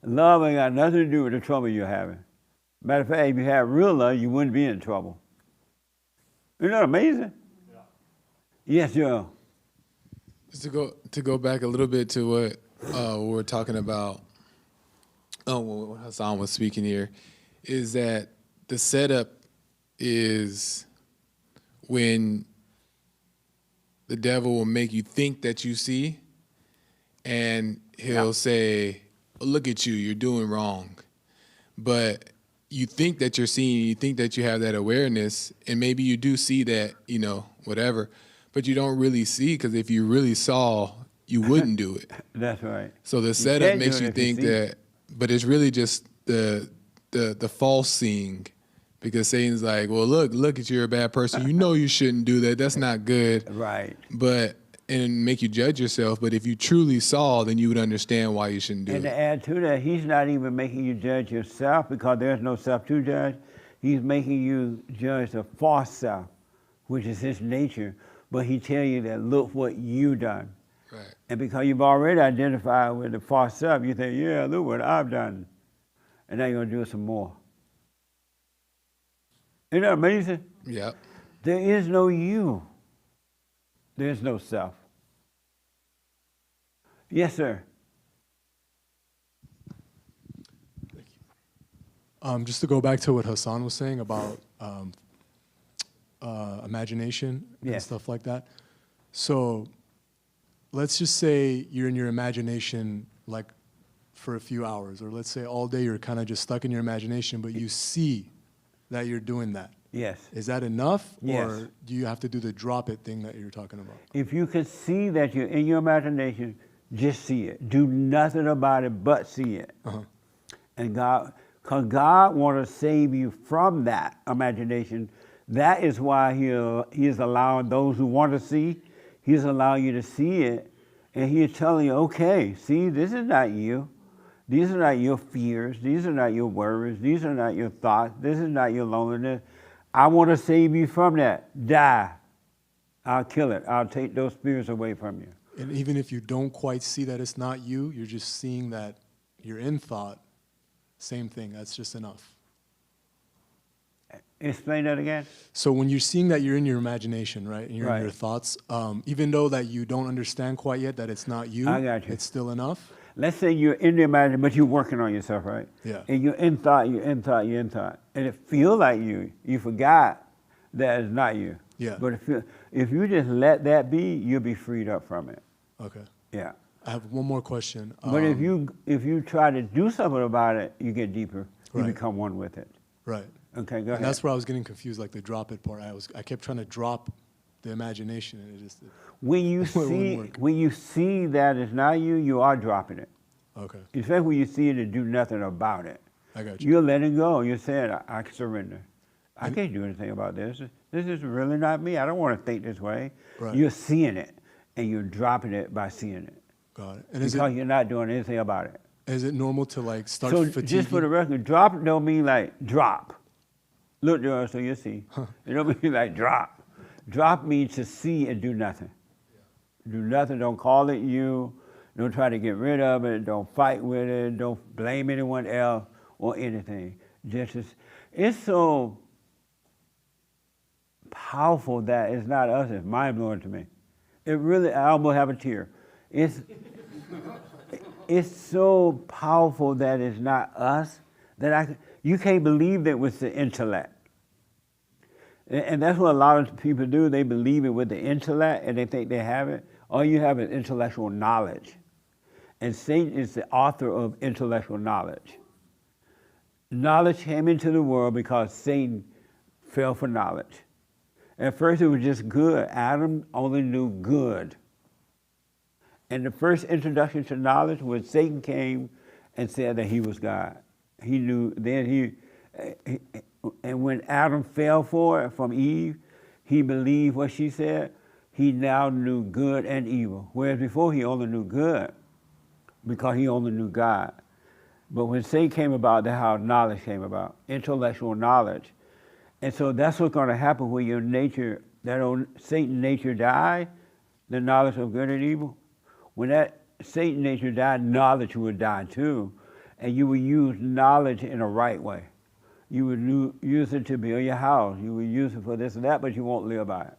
Love ain't got nothing to do with the trouble you're having. Matter of fact, if you had real love, you wouldn't be in trouble. Isn't that amazing? Yeah. Yes, Joe. Just to go back a little bit to what we were talking about, when Hassan was speaking here, is that the setup is when the devil will make you think that you see, and he'll say, oh, look at you, you're doing wrong. But you think that you're seeing, you think that you have that awareness, and maybe you do see that, whatever, but you don't really see, because if you really saw, you wouldn't do it. That's right. So the setup makes you think that, but it's really just the false seeing, because Satan's like, well, look at you're a bad person. You know you shouldn't do that. That's not good. Right. And make you judge yourself. But if you truly saw, then you would understand why you shouldn't do it. And to add to that, he's not even making you judge yourself, because there's no self to judge. He's making you judge the false self, which is his nature. But he tell you that, look what you done. Right. And because you've already identified with the false self, you think, yeah, look what I've done. And now you're going to do some more. Isn't that amazing? Yep. There is no you. There's no self. Yes, sir. Just to go back to what Hassan was saying about imagination and stuff like that. So let's just say you're in your imagination like for a few hours, or let's say all day you're kind of just stuck in your imagination, but you see that you're doing that. Yes. Is that enough? Yes. Or do you have to do the drop it thing that you're talking about? If you can see that you're in your imagination, just see it. Do nothing about it but see it. Uh-huh. And because God wants to save you from that imagination. That is why He is allowing those who want to see, He's allowing you to see it. And He is telling you, okay, see, this is not you. These are not your fears. These are not your worries. These are not your thoughts. This is not your loneliness. I want to save you from that. Die. I'll kill it. I'll take those spirits away from you. And even if you don't quite see that it's not you, you're just seeing that you're in thought, same thing. That's just enough. Explain that again. So when you're seeing that you're in your imagination, right, and you're in your thoughts, even though that you don't understand quite yet that it's not you, I got you. It's still enough? Let's say you're in the imagination, but you're working on yourself, right? Yeah. And you're in thought, you're in thought, you're in thought. And it feels like you forgot that it's not you. Yeah. But if you just let that be, you'll be freed up from it. Okay. Yeah. I have one more question. But if you try to do something about it, you get deeper. You become one with it. Right. Okay, go ahead. And that's where I was getting confused, like the drop it part. I kept trying to drop the imagination, and it just when you see that it's not you, you are dropping it. Okay. In fact, when you see it and do nothing about it, I got you. You're letting go. You're saying, I surrender. I can't do anything about this. This is really not me. I don't want to think this way. Right. You're seeing it, and you're dropping it by seeing it. Got it. And because you're not doing anything about it. Is it normal to like start So fatiguing? just for the record, drop don't mean like drop. Look, Joel, so you see. It don't mean like drop. Drop means to see and do nothing. Do nothing. Don't call it you. Don't try to get rid of it. Don't fight with it. Don't blame anyone else or anything. It's so powerful that it's not us. It's mind blowing to me. It really, I almost have a tear. It's it's so powerful that it's not us that you can't believe it with the intellect. And that's what a lot of people do. They believe it with the intellect and they think they have it. All you have is intellectual knowledge. And Satan is the author of intellectual knowledge. Knowledge came into the world because Satan fell for knowledge. At first it was just good. Adam only knew good. And the first introduction to knowledge was Satan came and said that he was God. He knew, and when Adam fell for it from Eve, he believed what she said. He now knew good and evil. Whereas before he only knew good because he only knew God. But when Satan came about, that's how knowledge came about, intellectual knowledge. And so that's what's going to happen when your nature, that old Satan nature died, the knowledge of good and evil. When that Satan nature died, knowledge would die too. And you would use knowledge in a right way. You would use it to build your house. You would use it for this and that, but you won't live by it.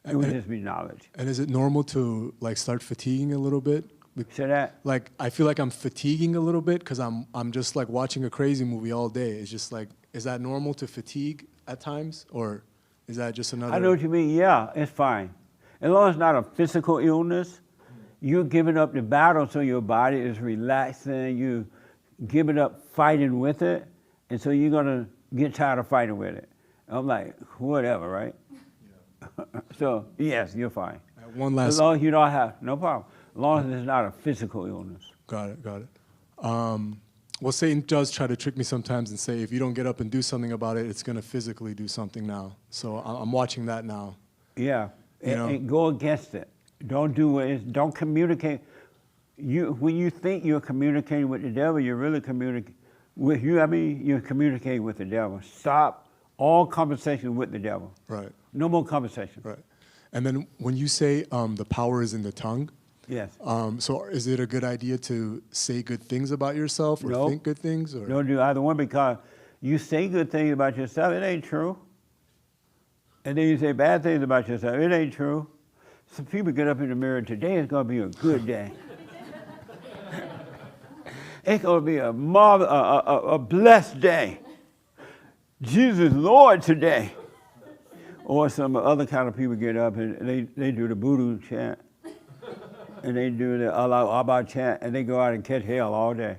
Okay. It would just be knowledge. And is it normal to like start fatiguing a little bit? Say that? Like I feel like I'm fatiguing a little bit because I'm just like watching a crazy movie all day. It's just like, is that normal to fatigue at times, or is that just another? I know what you mean. Yeah, it's fine. As long as it's not a physical illness, you're giving up the battle so your body is relaxing. You giving up fighting with it, and so you're gonna get tired of fighting with it. I'm like, whatever, right? Yeah. So yes, you're fine. One last. As long as you don't have no problem. As long as it's not a physical illness. Got it. Well, Satan does try to trick me sometimes and say, if you don't get up and do something about it, it's going to physically do something now. So I'm watching that now. Yeah, and go against it. Don't do it. Don't communicate. When you think you're communicating with the devil, you're really communicating with you. I mean, you're communicating with the devil. Stop all conversation with the devil. Right. No more conversation. Right. And then when you say the power is in the tongue, yes. So is it a good idea to say good things about yourself or think good things? Or? Don't do either one, because you say good things about yourself, it ain't true. And then you say bad things about yourself, it ain't true. Some people get up in the mirror, today is going to be a good day. It's going to be a blessed day. Jesus Lord today. Or some other kind of people get up and they do the voodoo chant. And they do the Allah Abba chant, and they go out and catch hell all day.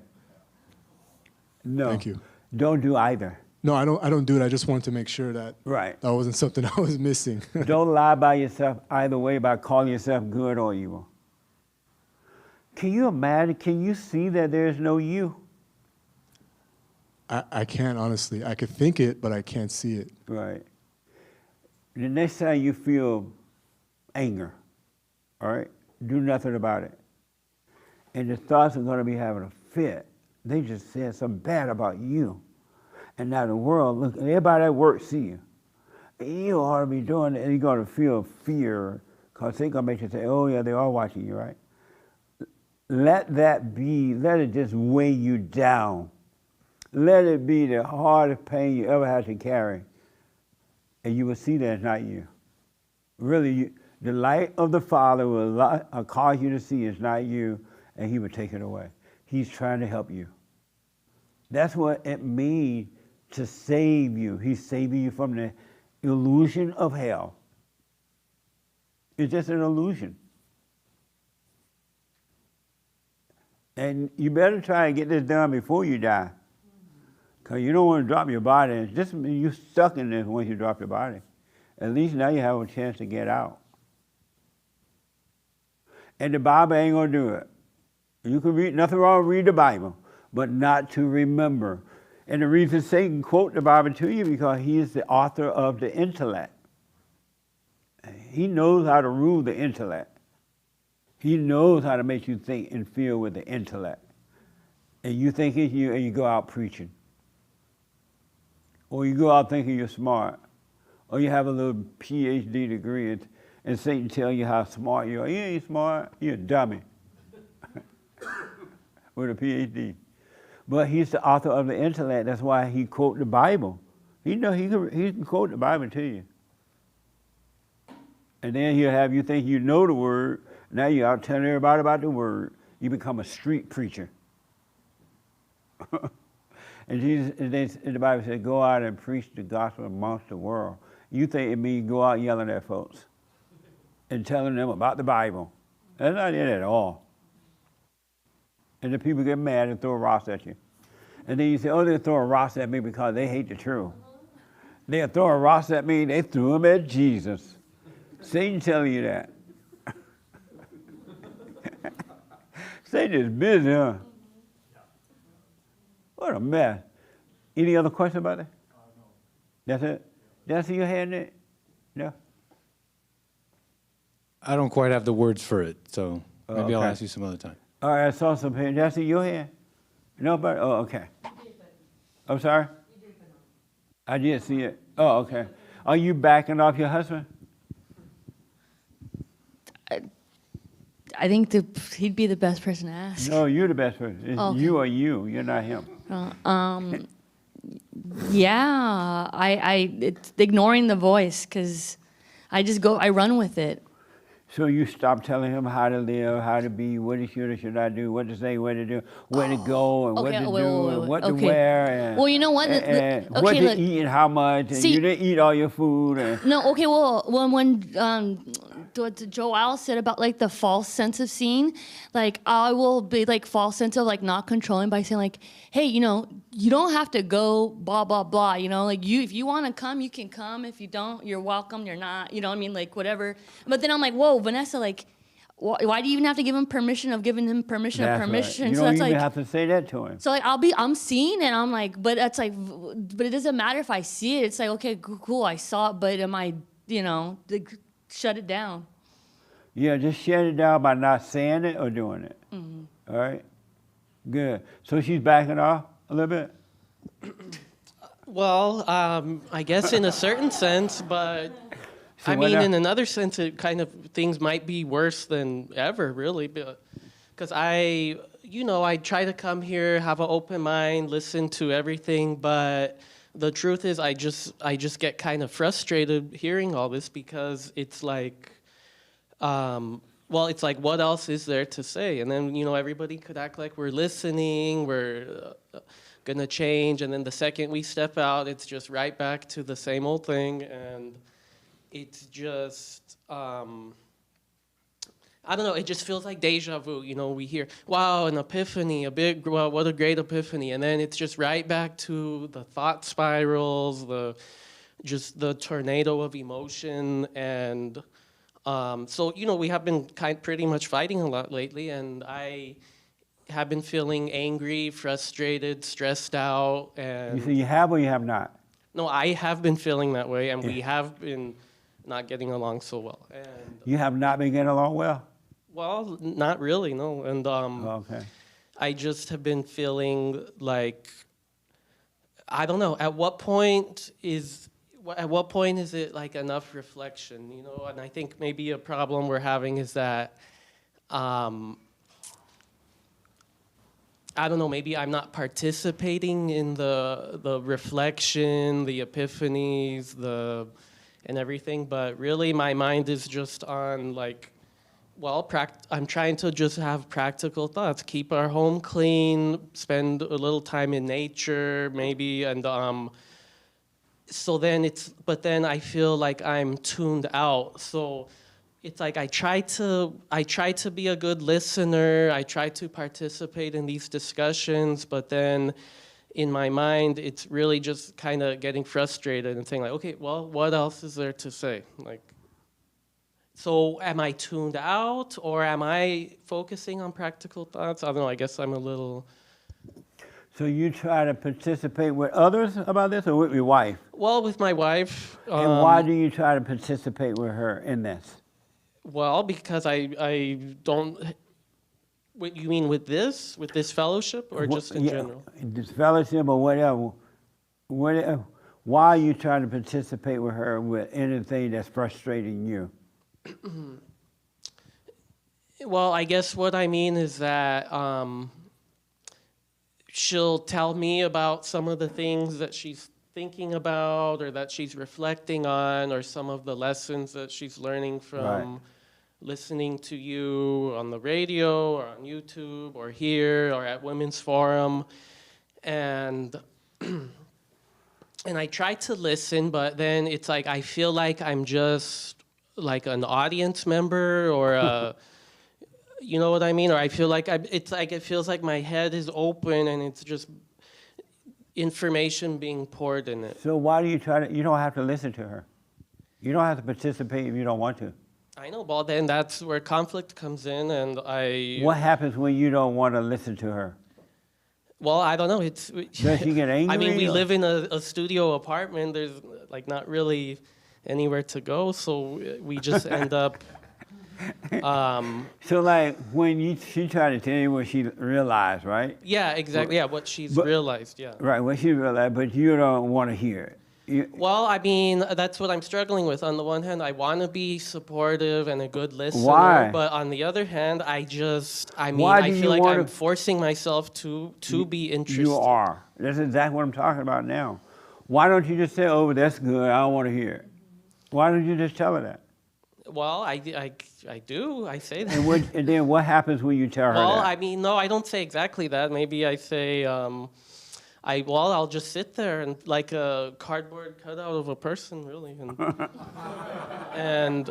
No. Thank you. Don't do either. No, I don't do it. I just wanted to make sure that that wasn't something I was missing. Don't lie by yourself either way by calling yourself good or evil. Can you imagine? Can you see that there's no you? I can't, honestly. I could think it, but I can't see it. Right. The next time you feel anger, all right, do nothing about it. And the thoughts are going to be having a fit. They just said something bad about you. And now the world, look, everybody at work see you. You ought to be doing it, and you're going to feel fear, because they're going to make you say, oh yeah, they are watching you, right? Let that be, let it just weigh you down. Let it be the hardest pain you ever had to carry. And you will see that it's not you. Really, the light of the Father will cause you to see it's not you, and He will take it away. He's trying to help you. That's what it means to save you. He's saving you from the illusion of hell. It's just an illusion. And you better try and get this done before you die. Because you don't want to drop your body. It's just you're stuck in this once you drop your body. At least now you have a chance to get out. And the Bible ain't going to do it. You can read, nothing wrong with read the Bible, but not to remember. And the reason Satan quote the Bible to you, because he is the author of the intellect. He knows how to rule the intellect. He knows how to make you think and feel with the intellect. And you think it's you, and you go out preaching. Or you go out thinking you're smart. Or you have a little PhD degree, and Satan tell you how smart you are. You ain't smart, you're a dummy. With a PhD. But he's the author of the intellect. That's why he quote the Bible. He can quote the Bible to you. And then he'll have you think you know the word. Now you're out telling everybody about the word. you become a street preacher. And Jesus, the Bible says, go out and preach the gospel amongst the world. You think it means go out yelling at folks and telling them about the Bible. That's not it at all. And the people get mad and throw rocks at you. And then you say, oh, they're throwing rocks at me because they hate the truth. They're throwing rocks at me, they threw them at Jesus. Satan telling you that. Satan is busy, huh? What a mess. Any other question about that? No. That's it? That's your hand in? No? I don't quite have the words for it, so maybe I'll okay. ask you some other time. All right, I saw some hand. That's in your hand? Nobody? Oh, okay. I'm sorry? I did see it. Oh, okay. Are you backing off your husband? I think he'd be the best person to ask. No, you're the best person. It's Okay. you or you. You're not him. Yeah, it's ignoring the voice because I run with it. So you stop telling him how to live, how to be, what he should or should not do, what to say, what to do, where to go, and what to do, and what to wear, and, Well, you know what? and Okay, what to look. eat and how much, and See- you didn't eat all your food. And, No, okay, well, when what Joel said about like the false sense of seeing, like I will be like false sense of like not controlling by saying like, hey, you know, you don't have to go blah blah blah, you know, like if you want to come, you can come. If you don't, you're welcome. You're not, you know what I mean, like whatever. But then I'm like, whoa, Vanessa, like, why do you even have to give him permission of giving him permission that's of permission? right. You So don't that's even like. have to say that to him. So like I'm seeing it, I'm like, but that's like, but it doesn't matter if I see it. It's like, okay, cool, I saw it, but am I, you know, shut it down. Yeah, just shut it down by not saying it or doing it. Mm-hmm. All right? Good. So she's backing off a little bit? Well, I guess in a certain sense, but So I what mean, now? in another sense, it kind of things might be worse than ever, really, because I try to come here, have an open mind, listen to everything, but the truth is, I just get kind of frustrated hearing all this because it's like. Well, it's like, what else is there to say? And then, you know, everybody could act like we're listening, we're going to change. And then the second we step out, it's just right back to the same old thing. And it's just, I don't know, it just feels like deja vu. You know, we hear, wow, an epiphany, what a great epiphany. And then it's just right back to the thought spirals, just the tornado of emotion. And so, you know, we have been pretty much fighting a lot lately, and I have been feeling angry, frustrated, stressed out, and... You say you have or you have not? No, I have been feeling that way, and we have been not getting along so well. And, You have not been getting along well? well, not really, no. And Okay. I just have been feeling like, I don't know, at what point is it like enough reflection, you know? And I think maybe a problem we're having is that, I don't know, maybe I'm not participating in the reflection, the epiphanies, and everything, but really my mind is just on like, well, I'm trying to just have practical thoughts, keep our home clean, spend a little time in nature, maybe, and so then but then I feel like I'm tuned out. So it's like I try to be a good listener. I try to participate in these discussions, but then in my mind, it's really just kind of getting frustrated and saying like, okay, well, what else is there to say? Like, so am I tuned out or am I focusing on practical thoughts? I don't know. I guess I'm a little. So you try to participate with others about this or with your wife? Well, with my wife. And why do you try to participate with her in this? Well, because I don't. What you mean with this fellowship, or just in general? This fellowship or whatever. Why are you trying to participate with her with anything that's frustrating you? Well, I guess what I mean is that she'll tell me about some of the things that she's thinking about or that she's reflecting on or some of the lessons that she's learning from listening to you on the radio or on YouTube or here or at Women's Forum. And and I try to listen, but then it's like I feel like I'm just like an audience member or a, you know what I mean? Or I feel like it feels like my head is open and it's just information being poured in it. So why do you try to, you don't have to listen to her. You don't have to participate if you don't want to. I know, but then that's where conflict comes in, and What happens when you don't want to listen to her? Well, I don't know. Does she get angry? I mean, we or- live in a studio apartment. There's like not really anywhere to go, so we just end up. So like when she tried to tell you what she realized, right? Yeah, exactly. Yeah, what she's realized. Yeah. Right, what she realized, but you don't want to hear it. Well, I mean, that's what I'm struggling with. On the one hand, I want to be supportive and a good listener. Why? But on the other hand, I mean, Why I do feel you like wanna- I'm forcing myself to be interested. You are. That's exactly what I'm talking about now. Why don't you just say, oh, that's good, I don't want to hear it? Why don't you just tell her that? Well, I do. I say that. And then what happens when you tell her Well, that? I mean, no, I don't say exactly that. Maybe I say, I'll just sit there and like a cardboard cutout of a person, really, and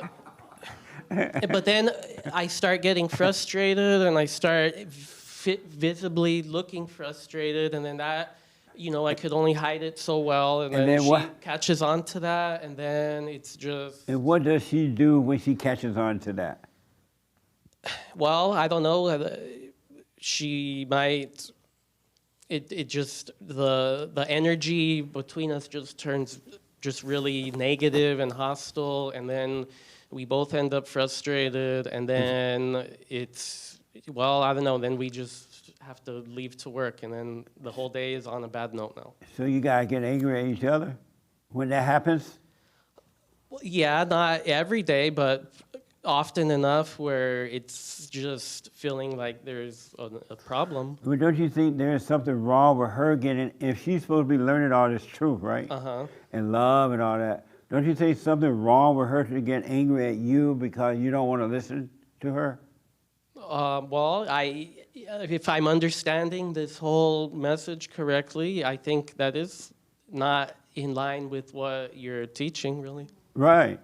but then I start getting frustrated, and I start visibly looking frustrated, and then that, I could only hide it so well, and then she what? catches on to that, and then it's just. And what does she do when she catches on to that? Well, I don't know. She might. It just the energy between us just turns just really negative and hostile, and then we both end up frustrated, and then I don't know. Then we just have to leave to work, and then the whole day is on a bad note now. So you gotta get angry at each other when that happens? Well, yeah, not every day, but often enough where it's just feeling like there's a problem. Well, don't you think there's something wrong with her getting, if she's supposed to be learning all this truth, right? Uh-huh. And love and all that, don't you think something wrong with her to get angry at you because you don't want to listen to her? Well, if I'm understanding this whole message correctly, I think that is not in line with what you're teaching, really. Right.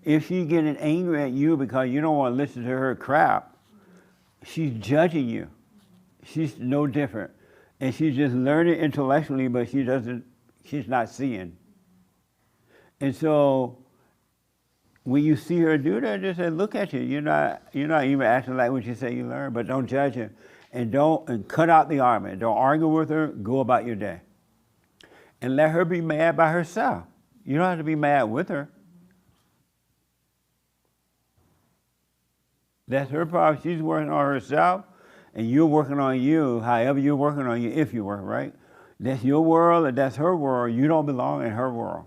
If she's getting angry at you because you don't want to listen to her crap, she's judging you. She's no different. And she's just learning intellectually, but she's not seeing. And so when you see her do that, just say, look at you. You're not even acting like what you say you learned, but don't judge her. And cut out the argument. Don't argue with her, go about your day. And let her be mad by herself. You don't have to be mad with her. That's her problem. She's working on herself, and you're working on you, however you're working on you, if you work, right? That's your world, and that's her world. You don't belong in her world.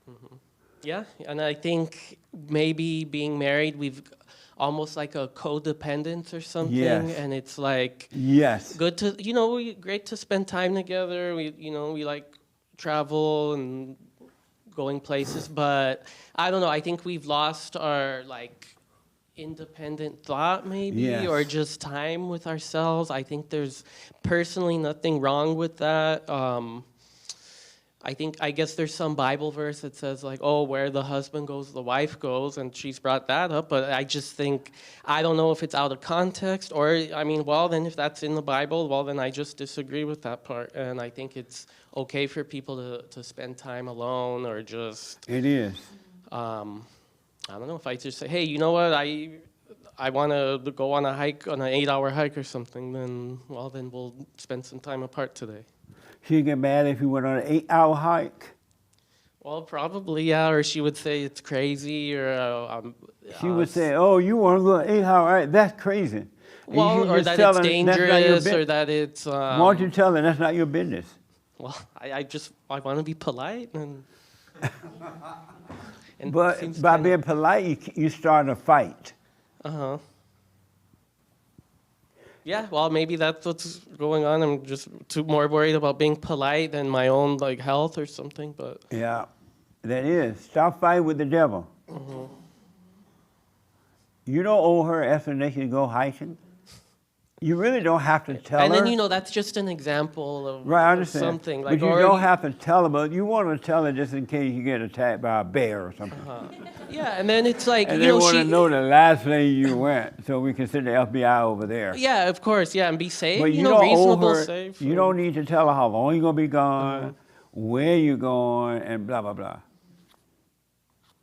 Mm-hmm. Yeah, and I think maybe being married, we've almost like a codependence or something, Yes. and it's like Yes. good to, great to spend time together. We like travel and going places, but I don't know. I think we've lost our independent thought maybe, Yes. or just time with ourselves. I think there's personally nothing wrong with that. I guess there's some Bible verse that says where the husband goes, the wife goes, and she's brought that up, but I just think, I don't know if it's out of context, or, then if that's in the Bible, then I just disagree with that part, and I think it's okay for people to spend time alone, or just. It is. I don't know, if I just say, hey, you know what, I want to go on a hike, on an 8-hour hike or something, then we'll spend some time apart today. She'd get mad if you went on an 8-hour hike. Well, probably, yeah, or she would say it's crazy, or... She would say, oh, you want to go on an 8-hour hike? That's crazy. And you well, should or just that tell it's her that's not your dangerous, bus- or that it's... Why don't you tell her that's not your business? Well, I want to be polite, and But by being polite, you start a fight. Uh-huh. Yeah, well, maybe that's what's going on. I'm just more worried about being polite than my own health or something. But Yeah, that is. Stop fighting with the devil. Mhm. You don't owe her explanation to go hiking. You really don't have to tell And her. then, you know, that's just an example of, Right, I of understand. something. But Like, you or don't have to tell her, but you want to tell her just in case you get attacked by a bear or something. Yeah, and then it's like, And you they know, want she. to know the last place you went, so we can send the FBI over there. Yeah, of course, yeah, and be safe, But you you know, don't owe reasonable, her. safe. You don't need to tell her how long you're gonna be gone, where you're going, and blah blah blah.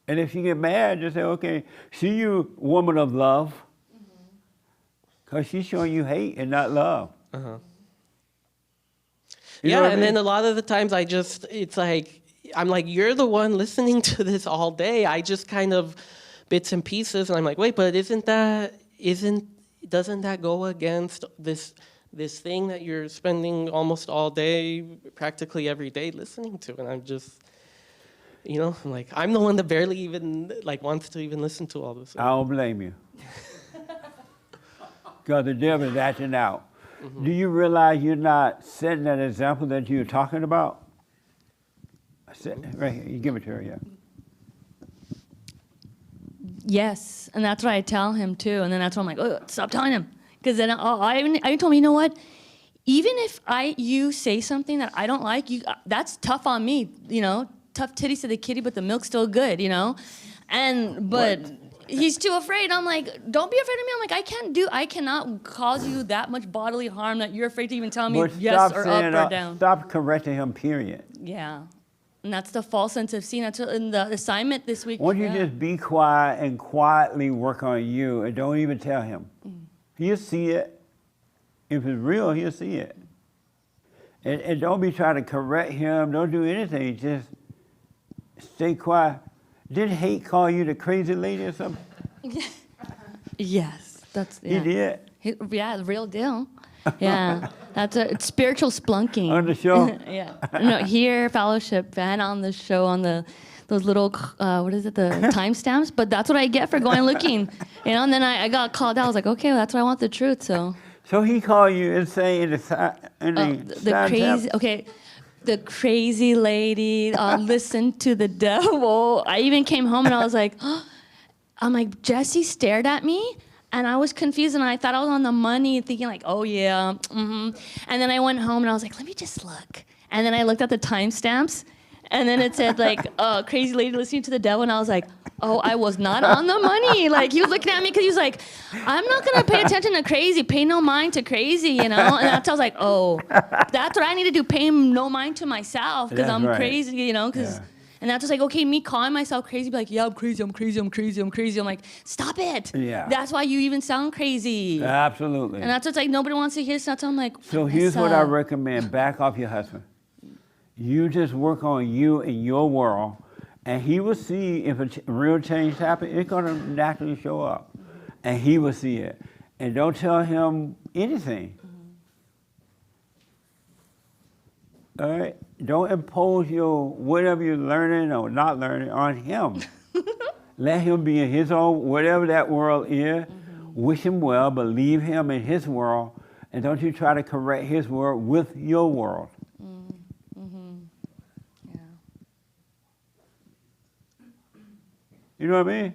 And if she get mad, just say, "Okay, see you, woman of love," because she's showing you hate and not love. You know Yeah, what I and then mean? a lot of the times it's like, I'm like, you're the one listening to this all day. I just kind of bits and pieces, and I'm like, wait, but doesn't that go against this thing that you're spending almost all day, practically every day listening to? And I'm just, you know, I'm like, I'm the one that barely even like wants to even listen to all this. I don't blame you. Because the devil is acting out. Do you realize you're not setting that example that you're talking about? Right here, you give it to her, yeah. Yes, and that's what I tell him too, and then that's why I'm like, oh, stop telling him, because then I told him, you know what? Even if you say something that I don't like, that's tough on me, you know. Tough titties to the kitty, but the milk's still good, you know. But he's too afraid. I'm like, don't be afraid of me. I'm like, I cannot cause you that much bodily harm that you're afraid to even tell me But yes stop or saying up or down. Stop correcting him, period. Yeah. And that's the false sense of seeing. That's in the assignment this week. Why don't you just be quiet and quietly work on you and don't even tell him. He'll see it. If it's real, he'll see it. And don't be trying to correct him. Don't do anything. Just stay quiet. Did Hate call you the crazy lady or something? Yes, that's He did? Yeah, the real deal. Yeah, it's spiritual splunking. On the show? Yeah. No, here, fellowship, and on the show, on those little, what is it, the timestamps? But that's what I get for going looking. You know, and then I got called out. I was like, okay, well, that's why I want the truth, so. So he called you insane in the crazy, okay. The crazy lady listened to the devil. I even came home and I was like, I'm like, Jesse stared at me and I was confused and I thought I was on the money thinking like, oh yeah, And then I went home and I was like, let me just look. And then I looked at the timestamps and then it said like, crazy lady listening to the devil. And I was like, oh, I was not on the money. Like he was looking at me because he was like, I'm not going to pay attention to crazy. Pay no mind to crazy, you know? And that's, I was like, oh, that's what I need to do. Pay no mind to myself because I'm crazy, you know? And that's just like, okay, me calling myself crazy, be like, yeah, I'm crazy, I'm crazy, I'm crazy, I'm crazy. I'm like, stop it. Yeah. That's why you even sound crazy. Absolutely. And that's what's like, nobody wants to hear stuff. So I'm like, so here's what I recommend. Back off your husband. You just work on you and your world, and he will see if a real change happens. It's going to naturally show up, and he will see it. And don't tell him anything. All right? Don't impose your whatever you're learning or not learning on him. Let him be in his own, whatever that world is. Wish him well, but leave him in his world, and don't you try to correct his world with your world. You know what I mean?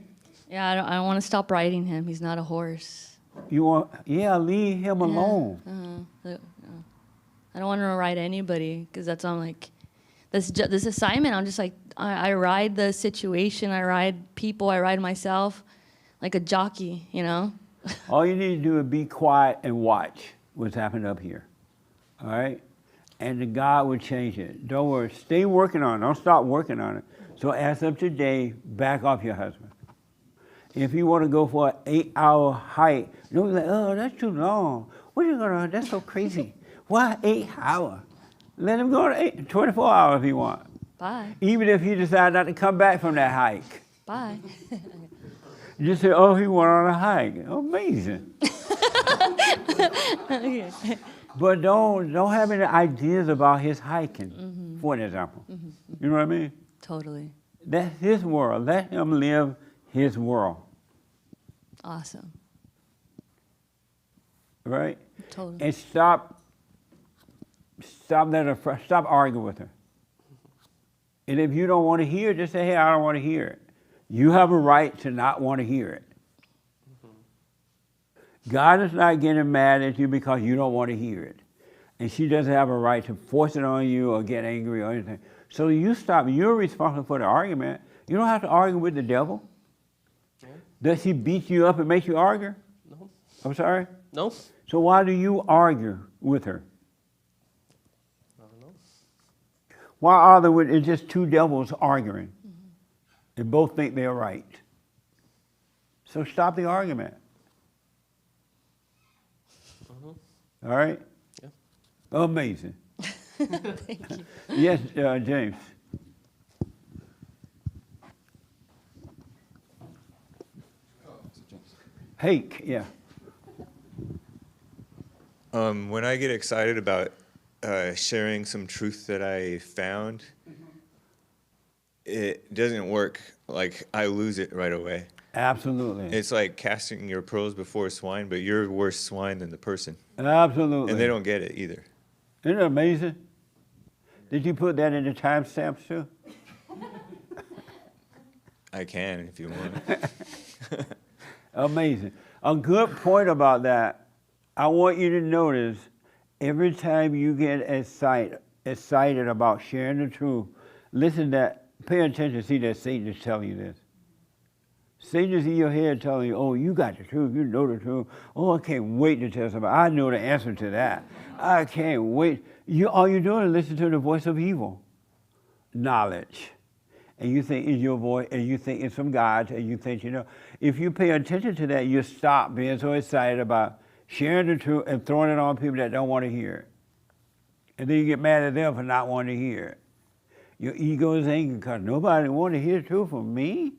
Yeah, I don't want to stop riding him. He's not a horse. You want, leave him alone. I don't want to ride anybody because that's I'm like, this assignment. I'm just like, I ride the situation. I ride people. I ride myself, like a jockey. You know. All you need to do is be quiet and watch what's happening up here. All right, and the God will change it. Don't worry. Stay working on it. Don't stop working on it. So as of today, back off your husband. If you want to go for an 8-hour hike, you'll be like, oh, that's too long. What are you going to, that's so crazy. Why 8 hours? Let him go to 24 hours if you want. Bye. Even if you decide not to come back from that hike. Bye. Just say, oh, he went on a hike. Amazing. Okay. But don't have any ideas about his hiking, for an example. You know what I mean? Totally. That's his world. Let him live his world. Awesome. Right? Totally. And stop arguing with her. And if you don't want to hear it, just say, hey, I don't want to hear it. You have a right to not want to hear it. God is not getting mad at you because you don't want to hear it. And she doesn't have a right to force it on you or get angry or anything. So you stop. You're responsible for the argument. You don't have to argue with the devil. No. Does he beat you up and make you argue? No. I'm sorry? No. So why do you argue with her? I don't know. Why are there with it's just two devils arguing? They both think they're right. So stop the argument. All right? Yeah. Amazing. Thank you. Yes, James. Hake, yeah. When I get excited about sharing some truth that I found, it doesn't work. Like, I lose it right away. Absolutely. It's like casting your pearls before swine, but you're worse swine than the person. Absolutely. And they don't get it either. Isn't it amazing? Did you put that in the timestamps too? I can if you want. Amazing. A good point about that, I want you to notice every time you get excited about sharing the truth, listen to that, pay attention, see that Satan is telling you this. Satan is in your head telling you, oh, you got the truth, you know the truth. Oh, I can't wait to tell somebody. I know the answer to that. I can't wait. All you're doing is listen to the voice of evil, knowledge. And you think it's your voice, and you think it's from God, and you think you know. If you pay attention to that, you stop being so excited about sharing the truth and throwing it on people that don't want to hear it. And then you get mad at them for not wanting to hear it. Your ego is angry because nobody wants to hear the truth from me.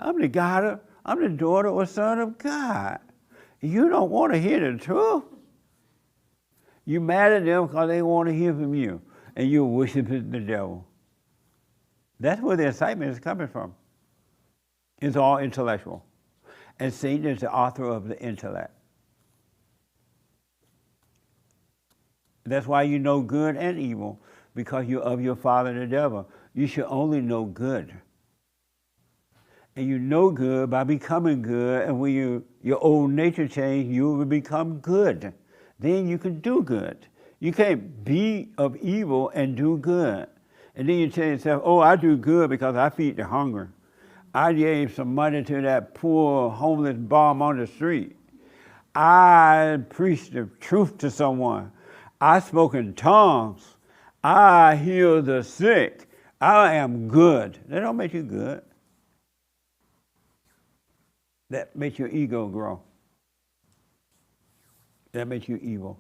I'm the daughter or son of God. You don't want to hear the truth. You're mad at them because they want to hear from you, and you're worshiping the devil. That's where the excitement is coming from. It's all intellectual. And Satan is the author of the intellect. That's why you know good and evil, because you're of your father the devil. You should only know good. And you know good by becoming good, and when your old nature changes, you will become good. Then you can do good. You can't be of evil and do good. And then you tell yourself, oh, I do good because I feed the hungry. I gave some money to that poor homeless bum on the street. I preached the truth to someone. I spoke in tongues. I healed the sick. I am good. That don't make you good. That makes your ego grow. That makes you evil.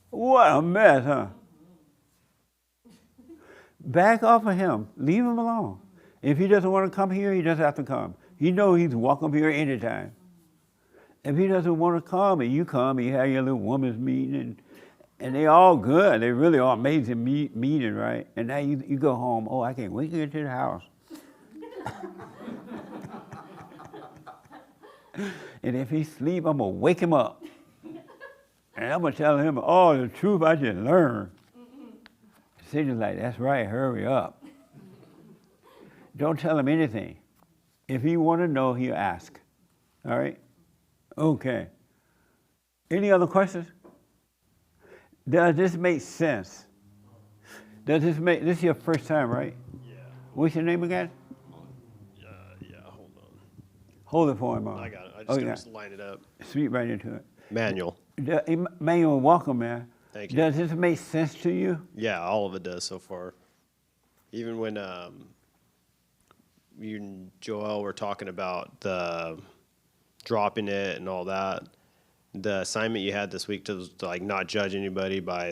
What a mess, huh? Back off of him. Leave him alone. If he doesn't want to come here, he doesn't have to come. You know he's welcome here anytime. If he doesn't want to come, and you come, and you have your little women's meeting, and they all good. They really are amazing meeting, right? And now you go home. Oh, I can't wait to get to the house. And if he sleep, I'm going to wake him up. And I'm going to tell him, oh, the truth I just learned. Satan's like, that's right, hurry up. Don't tell him anything. If he want to know, he'll ask. All right? Okay. Any other questions? Does this make sense? This is your first time, right? Yeah. What's your name again? Yeah, hold on. Hold it for him. I got it. I just gotta line it up. Sweep right into it. Manual. Manuel, welcome, man. Thank you. Does this make sense to you? Yeah, all of it does so far. Even when you and Joel were talking about the dropping it and all that, the assignment you had this week to like not judge anybody by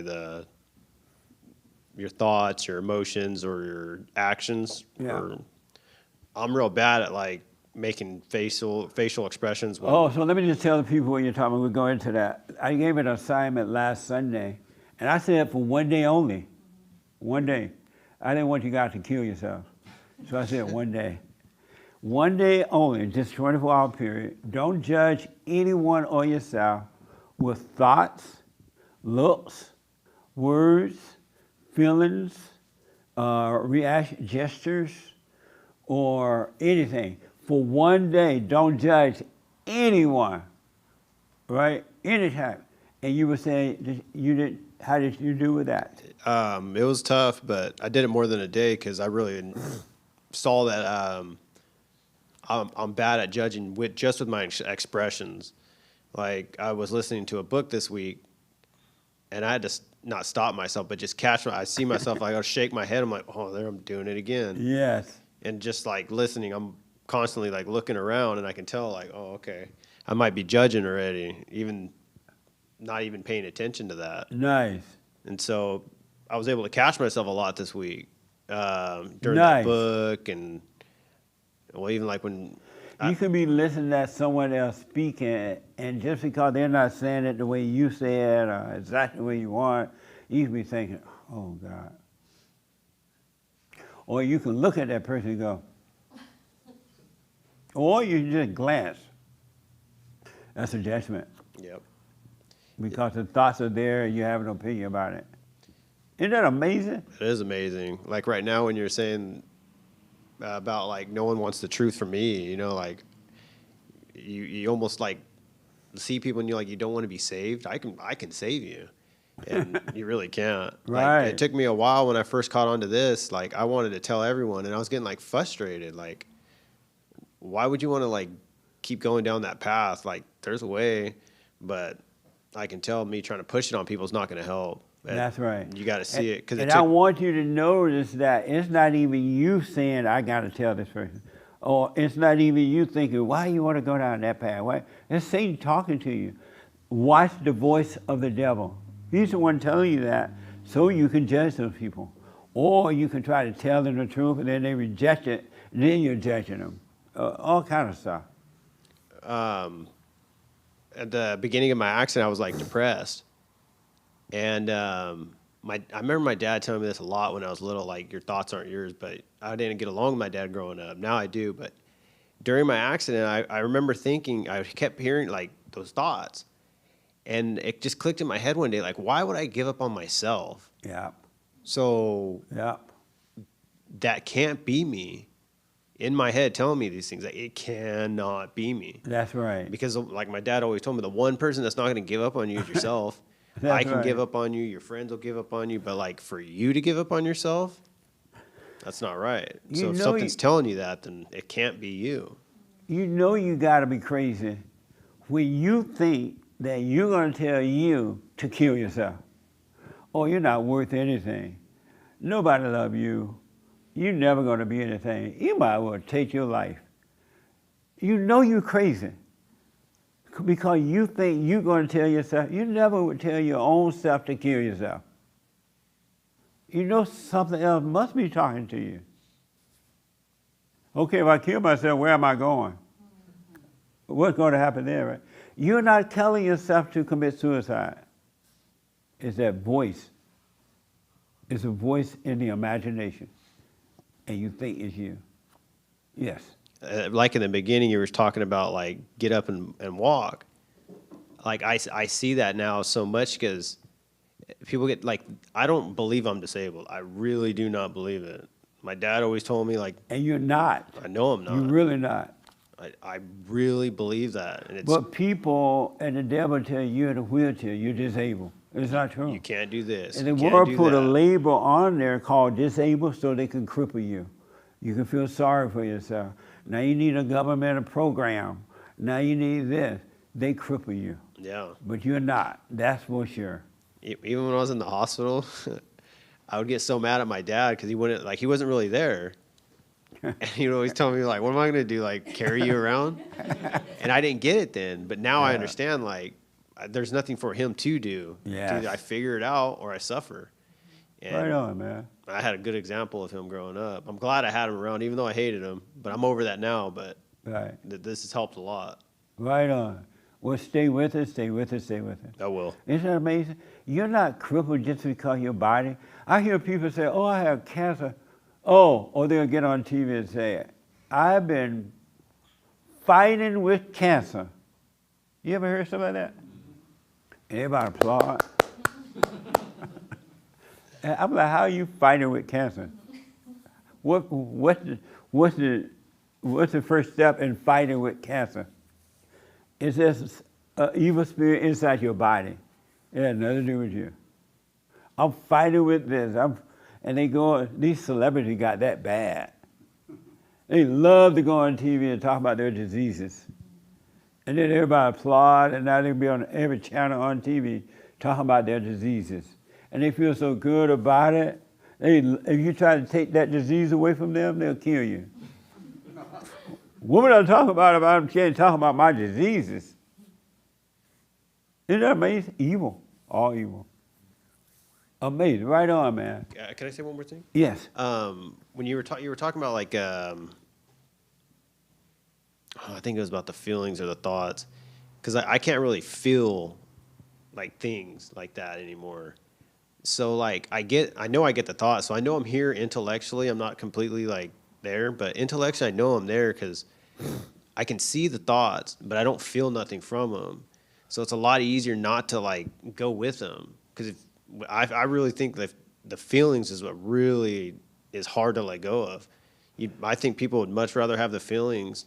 your thoughts, your emotions, or your actions. Yeah. I'm real bad at like making facial expressions. Oh, so let me just tell the people what you're talking about. We're going into that. I gave an assignment last Sunday, and I said for one day only. One day. I didn't want you guys to kill yourselves. So I said one day. One day only, just 24-hour period. Don't judge anyone or yourself with thoughts, looks, words, feelings, reaction, gestures, or anything. For one day, don't judge anyone right? Anytime. And you were saying that you didn't. How did you do with that? It was tough, but I did it more than a day because I really saw that I'm bad at judging with my expressions. Like I was listening to a book this week, and I had to not stop myself, but just catch I see myself, like I'll shake my head. I'm like, oh, there I'm doing it again. Yes. And just like listening, I'm constantly like looking around, and I can tell like, oh, okay, I might be judging already, even not even paying attention to that. Nice. And so I was able to catch myself a lot this week during Nice. that book, and well, even like when You could be listening to someone else speaking, and just because they're not saying it the way you say it or exactly the way you want, you could be thinking, oh, God. Or you can look at that person and go, or you can just glance. That's a judgment. Yep. Because the thoughts are there and you have an opinion about it. Isn't that amazing? It is amazing. Like right now when you're saying about like no one wants the truth from me, you know, like you almost like see people and you're like, you don't want to be saved. I can save you. And you really can't. Right. Like, it took me a while when I first caught on to this. Like I wanted to tell everyone, and I was getting like frustrated. Like, why would you want to like keep going down that path? Like there's a way, but I can tell me trying to push it on people is not going to help. And That's right. You got to see it. And I want you to notice that it's not even you saying, I got to tell this person. Or it's not even you thinking, why you want to go down that path? Why? It's Satan talking to you. Watch the voice of the devil. He's the one telling you that so you can judge those people. Or you can try to tell them the truth and then they reject it, and then you're judging them. All kind of stuff. At the beginning of my accident, I was like depressed. And I remember my dad telling me this a lot when I was little, like, your thoughts aren't yours, but I didn't get along with my dad growing up. Now I do, but during my accident, I remember thinking, I kept hearing, like, those thoughts. And it just clicked in my head one day, like, why would I give up on myself? Yeah. So yeah, that can't be me. In my head telling me these things, like, it cannot be me. That's right. Because, like, my dad always told me, the one person that's not going to give up on you is yourself. That's I can right. give up on you, your friends will give up on you, but like for you to give up on yourself, that's not right. You So if know something's telling you that, then it can't be you. You know you got to be crazy when you think that you're going to tell you to kill yourself. Oh, you're not worth anything. Nobody love you. You're never going to be anything. You might as well take your life. You know you're crazy because you think you're going to tell yourself. You never would tell your own self to kill yourself. You know something else must be talking to you. Okay, if I kill myself, where am I going? What's going to happen there, right? You're not telling yourself to commit suicide. It's that voice. It's a voice in the imagination. And you think it's you. Yes. Like in the beginning, you were talking about like get up and walk. Like I see that now so much because people get like, I don't believe I'm disabled. I really do not believe it. My dad always told me like. And you're not. I know I'm not. You're really not. I really believe that. And it's, but people and the devil tell you you're in a wheelchair, you're disabled. It's not true. you can't do this. And the you can't world do put a that. label on there called disabled so they can cripple you. You can feel sorry for yourself. Now you need a governmental program. Now you need this. They cripple you. Yeah. But you're not. That's for sure. Even when I was in the hospital, I would get so mad at my dad because he wasn't really there. And he would always tell me, like, what am I going to do, like, carry you around? And I didn't get it then. But now I understand, like, there's nothing for him to do. Yes. Either I figure it out or I suffer. And Right on, man. I had a good example of him growing up. I'm glad I had him around, even though I hated him. But I'm over that now. But Right. This has helped a lot. Right on. Well, stay with it, stay with it, stay with it. I will. Isn't that amazing? You're not crippled just because of your body. I hear people say, oh, I have cancer. Oh, or they'll get on TV and say, I've been fighting with cancer. You ever heard something like that? Everybody applaud. And I'm like, how are you fighting with cancer? What's the first step in fighting with cancer? It's just an evil spirit inside your body. It has nothing to do with you. I'm fighting with this. And they go, these celebrities got that bad. They love to go on TV and talk about their diseases. And then everybody applaud, and now they'll be on every channel on TV talking about their diseases. And they feel so good about it. If you try to take that disease away from them, they'll kill you. Women are talking about I'm can't talk about my diseases. Isn't that amazing? Evil, all evil. Amazing, right on, man. Can I say one more thing? Yes. When you were talking about like, I think it was about the feelings or the thoughts, because I can't really feel like things like that anymore. So like I know I get the thoughts, so I know I'm here intellectually. I'm not completely like there, but intellectually I know I'm there because I can see the thoughts, but I don't feel nothing from them. So it's a lot easier not to like go with them, because I really think that the feelings is what really is hard to let go of. I think people would much rather have the feelings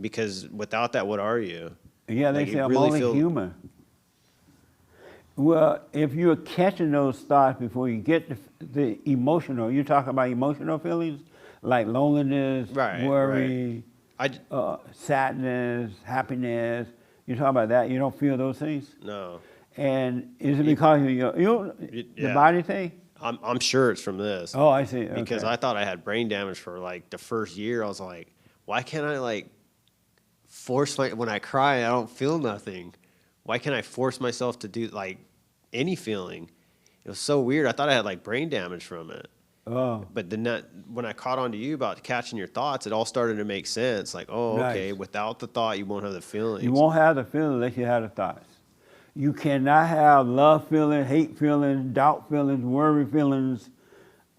because without that, what are you? Yeah, they Like, say you I'm really only feel- human. Well, if you're catching those thoughts before you get the emotional, you're talking about emotional feelings like loneliness, worry, sadness, happiness. You're talking about that. You don't feel those things? No. And is it because of the Yeah. body thing? I'm sure it's from this. Oh, I see. Because Okay. I thought I had brain damage for like the first year. I was like, why can't I like force when I cry, I don't feel nothing. Why can't I force myself to do like any feeling? It was so weird. I thought I had like brain damage from it. Oh. But then when I caught on to you about catching your thoughts, it all started to make sense. Like, oh, okay, Nice. without the thought, you won't have the feelings. You won't have the feeling unless you have the thoughts. You cannot have love feelings, hate feelings, doubt feelings, worry feelings,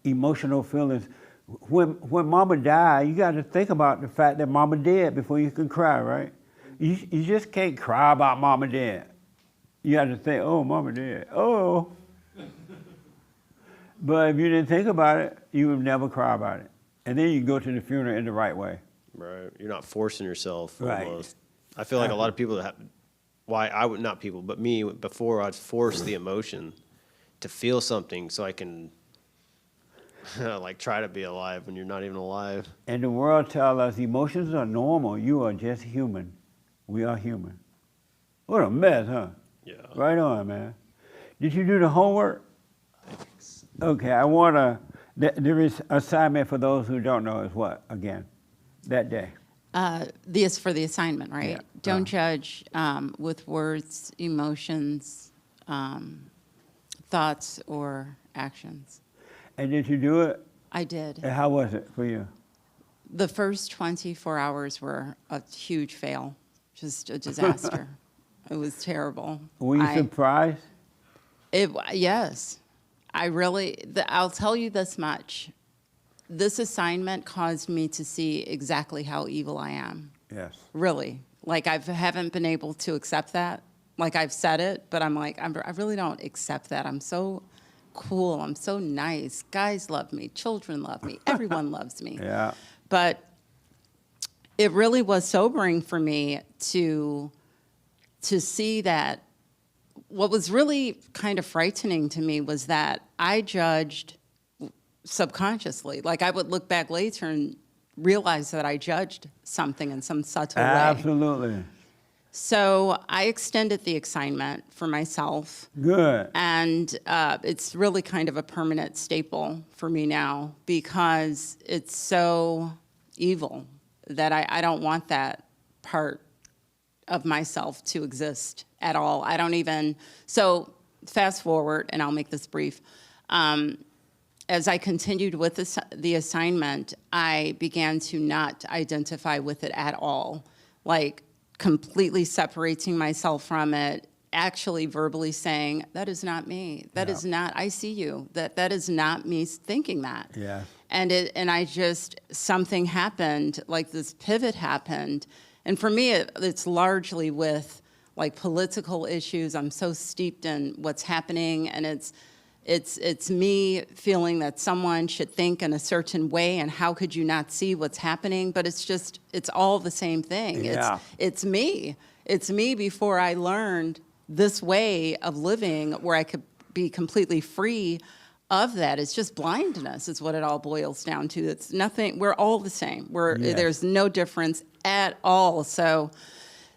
emotional feelings. When mama died, you got to think about the fact that mama dead before you can cry, right? You just can't cry about mama dead. You got to think, oh, mama dead. Oh. But if you didn't think about it, you would never cry about it. And then you go to the funeral in the right way. Right. You're not forcing yourself Right. almost. I feel like a lot of people that have, I would, not people, but me, before I'd force the emotion to feel something so I can like try to be alive when you're not even alive. And the world tells us emotions are normal. You are just human. We are human. What a mess, huh? Yeah. Right on, man. Did you do the homework? Okay, I want to, there is assignment for those who don't know is what, again, that day? For the assignment, right? Yeah. Don't judge with words, emotions, thoughts, or actions. And did you do it? I did. And how was it for you? The first 24 hours were a huge fail, just a disaster. It was terrible. Were you surprised? Yes. I'll tell you this much. This assignment caused me to see exactly how evil I am. Yes. Really. Like, I haven't been able to accept that. Like, I've said it, but I'm like, I really don't accept that. I'm so cool. I'm so nice. Guys love me. Children love me. Everyone loves me. Yeah. But it really was sobering for me to see that. What was really kind of frightening to me was that I judged subconsciously. Like, I would look back later and realize that I judged something in some subtle way. Absolutely. So I extended the assignment for myself. Good. And it's really kind of a permanent staple for me now because it's so evil that I don't want that part of myself to exist at all. I don't even, so fast forward, and I'll make this brief. As I continued with the assignment, I began to not identify with it at all, like completely separating myself from it, actually verbally saying, that is not me. That is not, I see you. That is not me thinking that. Yeah. And I just, something happened, like this pivot happened. And for me, it's largely with like political issues. I'm so steeped in what's happening, and It's me feeling that someone should think in a certain way, and how could you not see what's happening? But it's all the same thing. Yeah. It's me. It's me before I learned this way of living where I could be completely free of that. It's just blindness is what it all boils down to. It's nothing, we're all the same. Yes. There's no difference at all. So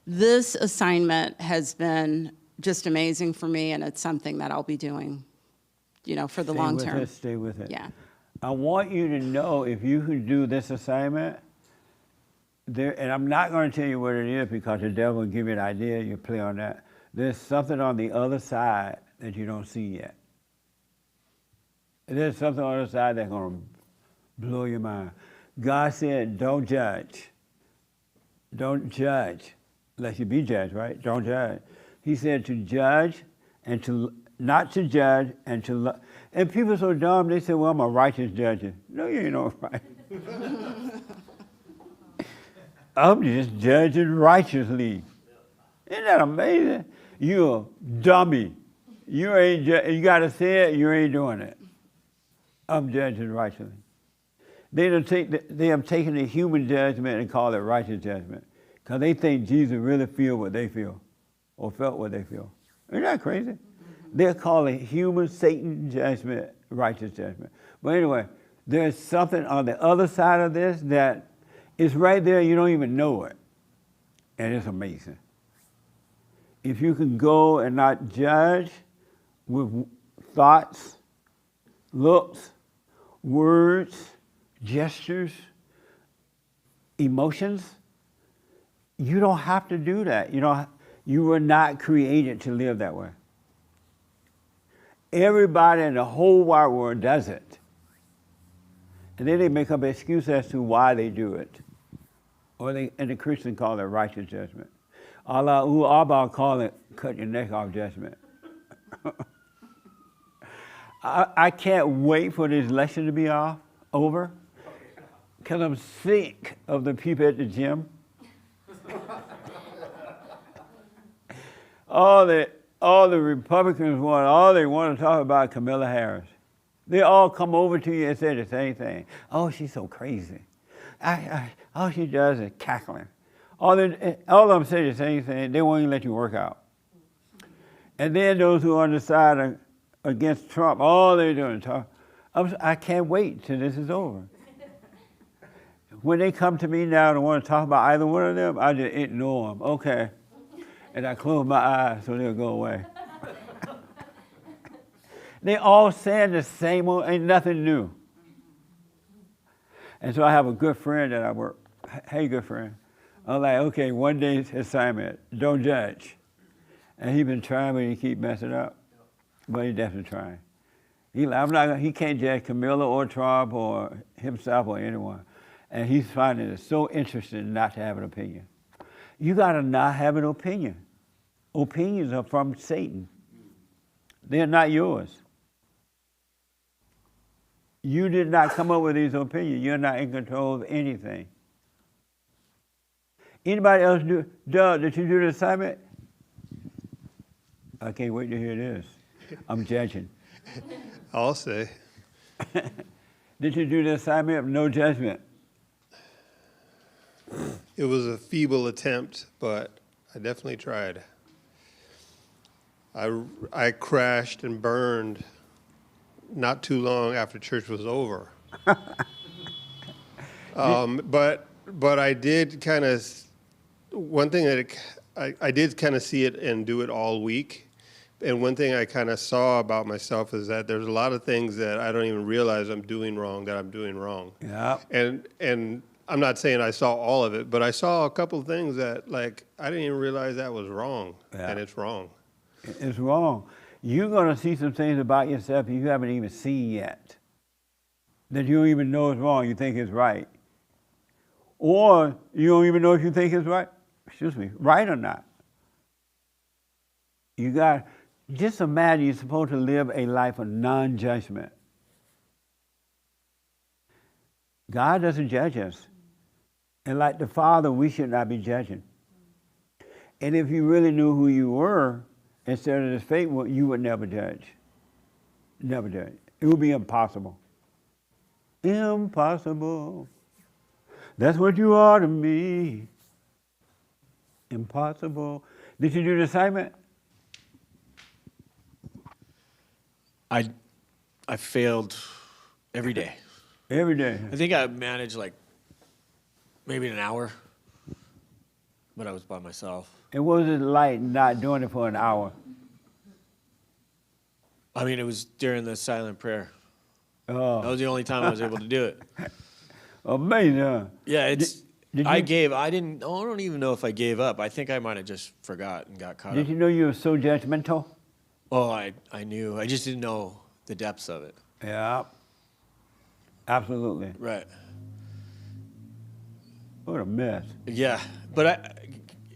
this assignment has been just amazing for me, and it's something that I'll be doing, for the long term. Stay with it. Yeah. I want you to know, if you can do this assignment, and I'm not going to tell you what it is because the devil will give you an idea, you play on that. There's something on the other side that you don't see yet. There's something on the other side that's going to blow your mind. God said, don't judge. Don't judge, lest you be judged, right? Don't judge. He said to judge and to not to judge and to love. And people are so dumb, they say, well, I'm a righteous judge. No, you ain't no right. I'm just judging righteously. Isn't that amazing? You're a dummy. You got to say it, you ain't doing it. I'm judging righteously. They have taken the human judgment and called it righteous judgment because they think Jesus really feel what they feel or felt what they feel. Isn't that crazy? They're calling human Satan judgment righteous judgment. But anyway, there's something on the other side of this that is right there, you don't even know it. And it's amazing. If you can go and not judge with thoughts, looks, words, gestures, emotions, you don't have to do that. You were not created to live that way. Everybody in the whole wide world does it. And then they make up an excuse as to why they do it. And the Christians call it righteous judgment. Allah Abba call it cut your neck off judgment. I can't wait for this lesson to be over because I'm sick of the people at the gym. All the Republicans they want to talk about Kamala Harris. They all come over to you and say the same thing. Oh, she's so crazy. All she does is cackling. All of them say the same thing. They won't even let you work out. And then those who are on the side against Trump, all they're doing is talk. I can't wait till this is over. When they come to me now and want to talk about either one of them, I just ignore them. Okay. And I close my eyes so they'll go away. They all saying the same old, ain't nothing new. And so I have a good friend that I work. Hey, good friend. I'm like, okay, one day's assignment, don't judge. And he's been trying, but he keep messing up. But he's definitely trying. He can't judge Camilla or Trump or himself or anyone. And he's finding it so interesting not to have an opinion. You got to not have an opinion. Opinions are from Satan. They're not yours. You did not come up with these opinions. You're not in control of anything. Anybody else Doug, did you do the assignment? I can't wait to hear this. I'm judging. I'll say. Did you do the assignment of no judgment? It was a feeble attempt, but I definitely tried. I crashed and burned not too long after church was over. But I did kind of, one thing that I did kind of see it and do it all week. And one thing I kind of saw about myself is that there's a lot of things that I don't even realize I'm doing wrong, that I'm doing wrong. Yeah. And I'm not saying I saw all of it, but I saw a couple of things that, like, I didn't even realize that was wrong, and it's wrong. It's wrong. You're going to see some things about yourself you haven't even seen yet, that you don't even know is wrong, you think is right. Or you don't even know if you think it's right, right or not. Just imagine you're supposed to live a life of non-judgment. God doesn't judge us. And like the Father, we should not be judging. And if you really knew who you were, instead of this fake one, you would never judge. Never do it. It would be impossible. Impossible. That's what you are to me. Impossible. Did you do the assignment? I failed every day. Every day. I think I managed like maybe an hour, but I was by myself. And what was it like not doing it for an hour? I mean, it was during the silent prayer. Oh. That was the only time I was able to do it. Amazing, huh? Yeah, it's. Did I you- don't even know if I gave up. I think I might have just forgot and got caught Did up. you know you were so judgmental? Oh, I knew. I just didn't know the depths of it. Yeah. Absolutely. Right. What a mess. Yeah, but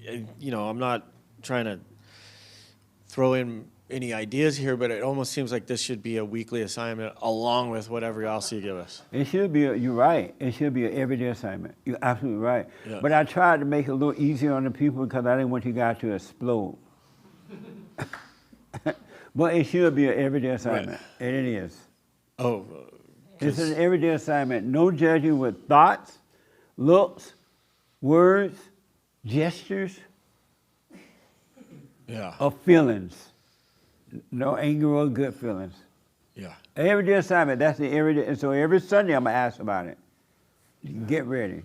I'm not trying to throw in any ideas here, but it almost seems like this should be a weekly assignment along with whatever else you give us. It should be, you're right. It should be an everyday assignment. You're absolutely right. Yeah. But I tried to make it a little easier on the people because I didn't want you guys to explode. But it should be an everyday assignment. Right. And it is. Oh, It's an everyday assignment. No judging with thoughts, looks, words, gestures, yeah, or feelings. No anger or good feelings. yeah. Everyday assignment, that's the everyday. And so every Sunday I'm going to ask about it. Get ready.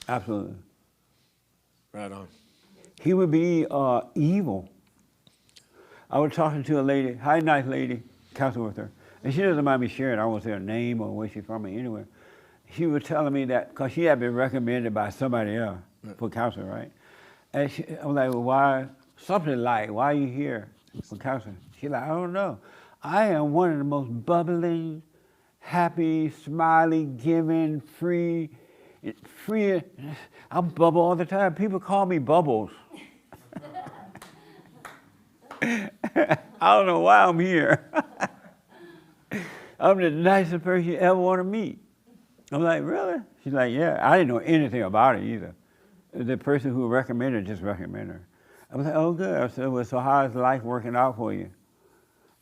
Absolutely. Right on. He would be evil. I was talking to a lady, nice lady, counseling with her. And she doesn't mind me sharing. I won't say her name or where she's from or anywhere. She was telling me that, because she had been recommended by somebody else for counseling, right? And I was like, well, why? Something like, why are you here for counseling? She's like, I don't know. I am one of the most bubbling, happy, smiley, giving, free. I bubble all the time. People call me Bubbles. I don't know why I'm here. I'm the nicest person you ever want to meet. I'm like, really? She's like, yeah. I didn't know anything about it either. The person who recommended just recommended her. I was like, oh, good. I said, well, so how is life working out for you?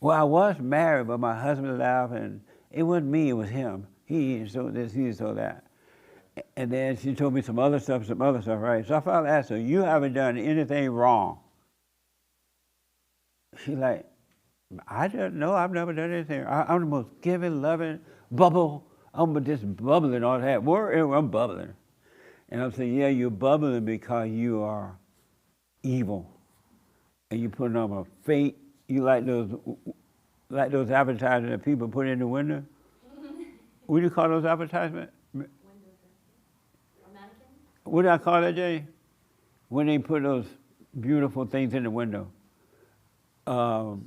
Well, I was married, but my husband left, and it wasn't me, it was him. He so this, he so that. And then she told me some other stuff, right? So I finally asked her, you haven't done anything wrong. She's like, I don't know, I've never done anything. I'm the most giving, loving, bubble. I'm just bubbling all that. I'm bubbling. And I'm saying, yeah, you're bubbling because you are evil. And you put on a fake, you like those advertisements that people put in the window? What do you call those advertisements? What do I call that, Jay? When they put those beautiful things in the window. Neon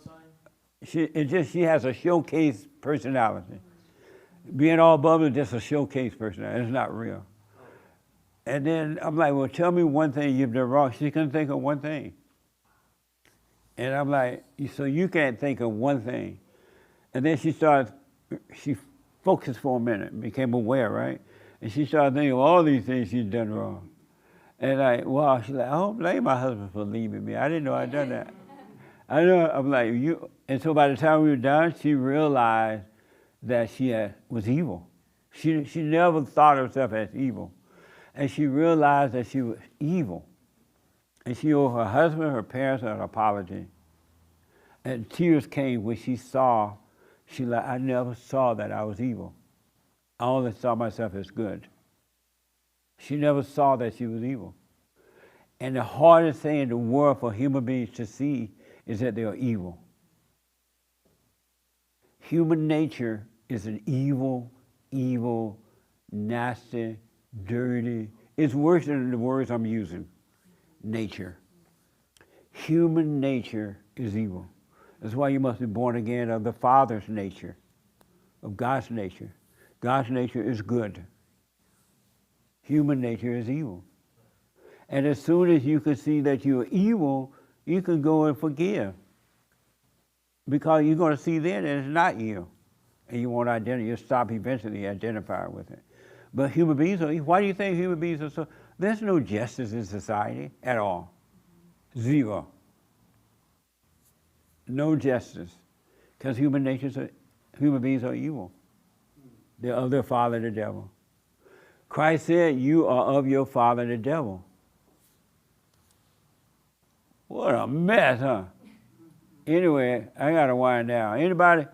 sign? She has a showcase personality. Being all bubbly is just a showcase personality. It's not real. And then I'm like, well, tell me one thing you've done wrong. She couldn't think of one thing. And I'm like, so you can't think of one thing. And then she focused for a minute, became aware, right? And she started thinking of all these things she'd done wrong. And wow, she's like, I don't blame my husband for leaving me. I didn't know I'd done that. I know, I'm like, you. And so by the time we were done, she realized that she was evil. She never thought of herself as evil. And she realized that she was evil. And she owed her husband, her parents, an apology. And tears came when she saw, I never saw that I was evil. I only saw myself as good. She never saw that she was evil. And the hardest thing in the world for human beings to see is that they are evil. Human nature is an evil, nasty, dirty. It's worse than the words I'm using. Nature. Human nature is evil. That's why you must be born again of the Father's nature, of God's nature. God's nature is good. Human nature is evil. And as soon as you can see that you're evil, you can go and forgive. Because you're going to see then that it's not you. And you won't identify, you'll stop eventually identifying with it. But human beings why do you think human beings are so, there's no justice in society at all. Zero. no justice, because human beings are evil. They're of their father, the devil. Christ said, "You are of your father, the devil." What a mess, huh? Anyway, I gotta wind down. Anybody,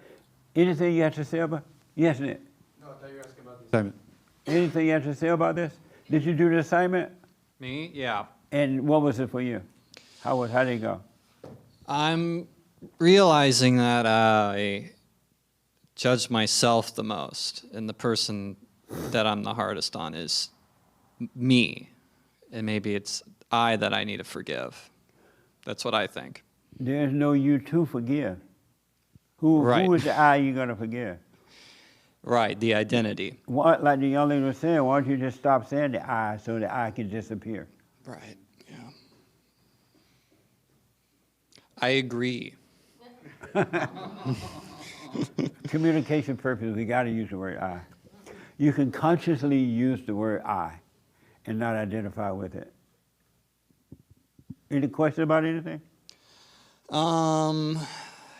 anything you have to say about? Yes, Nick. No, I thought you were asking about the assignment. Anything you have to say about this? Did you do the assignment? Me? Yeah. And what was it for you? How did it go? I'm realizing that I judge myself the most, and the person that I'm the hardest on is me. And maybe it's I that I need to forgive. That's what I think. There's no you to forgive. Who is the I you're gonna forgive? Right, the identity. What, like the young lady was saying, why don't you just stop saying the I so the I can disappear? Right, yeah. I agree. Communication purposes, we gotta use the word I. You can consciously use the word I and not identify with it. Any question about anything? I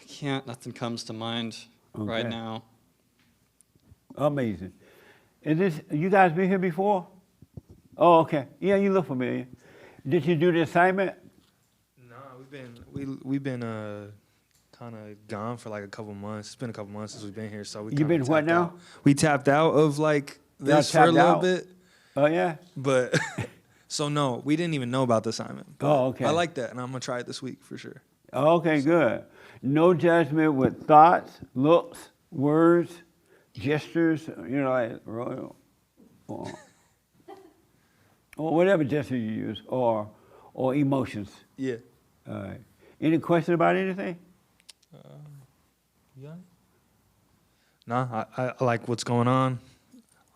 can't, nothing comes to mind right Okay. now. Amazing. Is this, you guys been here before? Oh, okay. Yeah, you look familiar. Did you do the assignment? No, we've been kind of gone for like a couple months. It's been a couple months since we've been here, so we. You been what now? We tapped out of like Y'all this for a tapped little out? bit. Oh yeah. But so no, we didn't even know about the assignment. But Oh, okay. I like that, and I'm gonna try it this week for sure. Okay, good. No judgment with thoughts, looks, words, gestures, you know, like royal, or whatever gesture you use, or emotions. Yeah. All right. Any question about anything? Yeah. Nah, I like what's going on.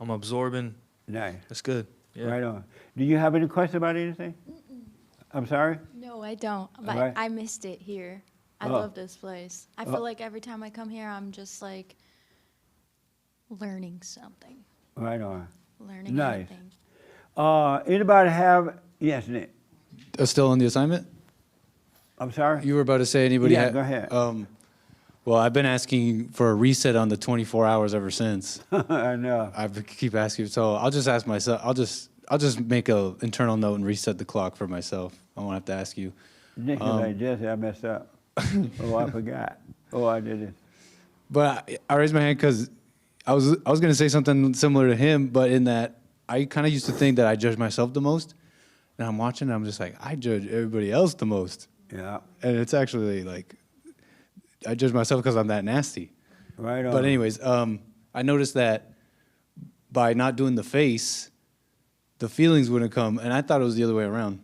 I'm absorbing. Nice. That's good. Yeah. Right on. Do you have any question about anything? I'm sorry? No, I don't. But Right. I missed it here. I Oh. love this place. I feel like every time I come here, I'm just like learning something. Right on. Learning Nice. anything. Anybody have, yes, Nick? Still on the assignment? I'm sorry? You were about to say anybody Yeah, had. go ahead. Well, I've been asking for a reset on the 24 hours ever since. I know. I keep asking, so I'll just ask myself. I'll just make a internal note and reset the clock for myself. I won't have to ask you. Nick is like, Jesse, I messed up. Oh, I forgot. Oh, I did it. But I raised my hand because I was going to say something similar to him, but in that I kind of used to think that I judge myself the most, and I'm watching, and I'm just like, I judge everybody else the most. Yeah. And it's actually like I judge myself because I'm that nasty. Right on. But anyways, I noticed that by not doing the face, the feelings wouldn't come, and I thought it was the other way around.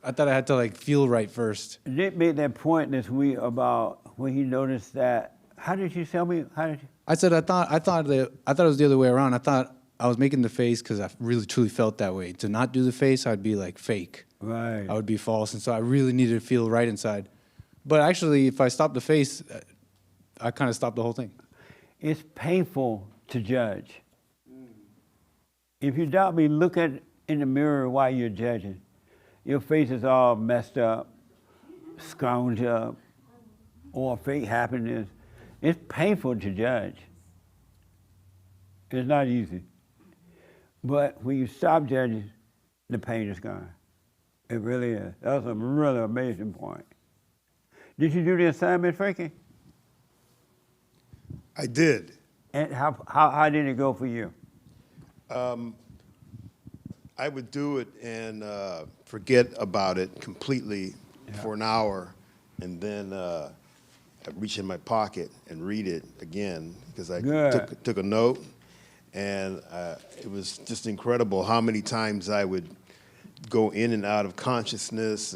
I thought I had to like feel right first. Nick made that point this week about when he noticed that. How did you tell me? How did you? I said I thought it was the other way around. I thought I was making the face because I really truly felt that way. To not do the face, I'd be like fake. Right. I would be false, and so I really needed to feel right inside. But actually, if I stopped the face, I kind of stopped the whole thing. It's painful to judge. If you doubt me, look at in the mirror while you're judging. Your face is all messed up, scrounged up, or fake happiness. It's painful to judge. It's not easy. But when you stop judging, the pain is gone. It really is. That was a really amazing point. Did you do the assignment, Frankie? I did. And how did it go for you? I would do it and forget about it completely for an hour, and then I'd reach in my pocket and read it again because I took a note, and it was just incredible how many times I would go in and out of consciousness,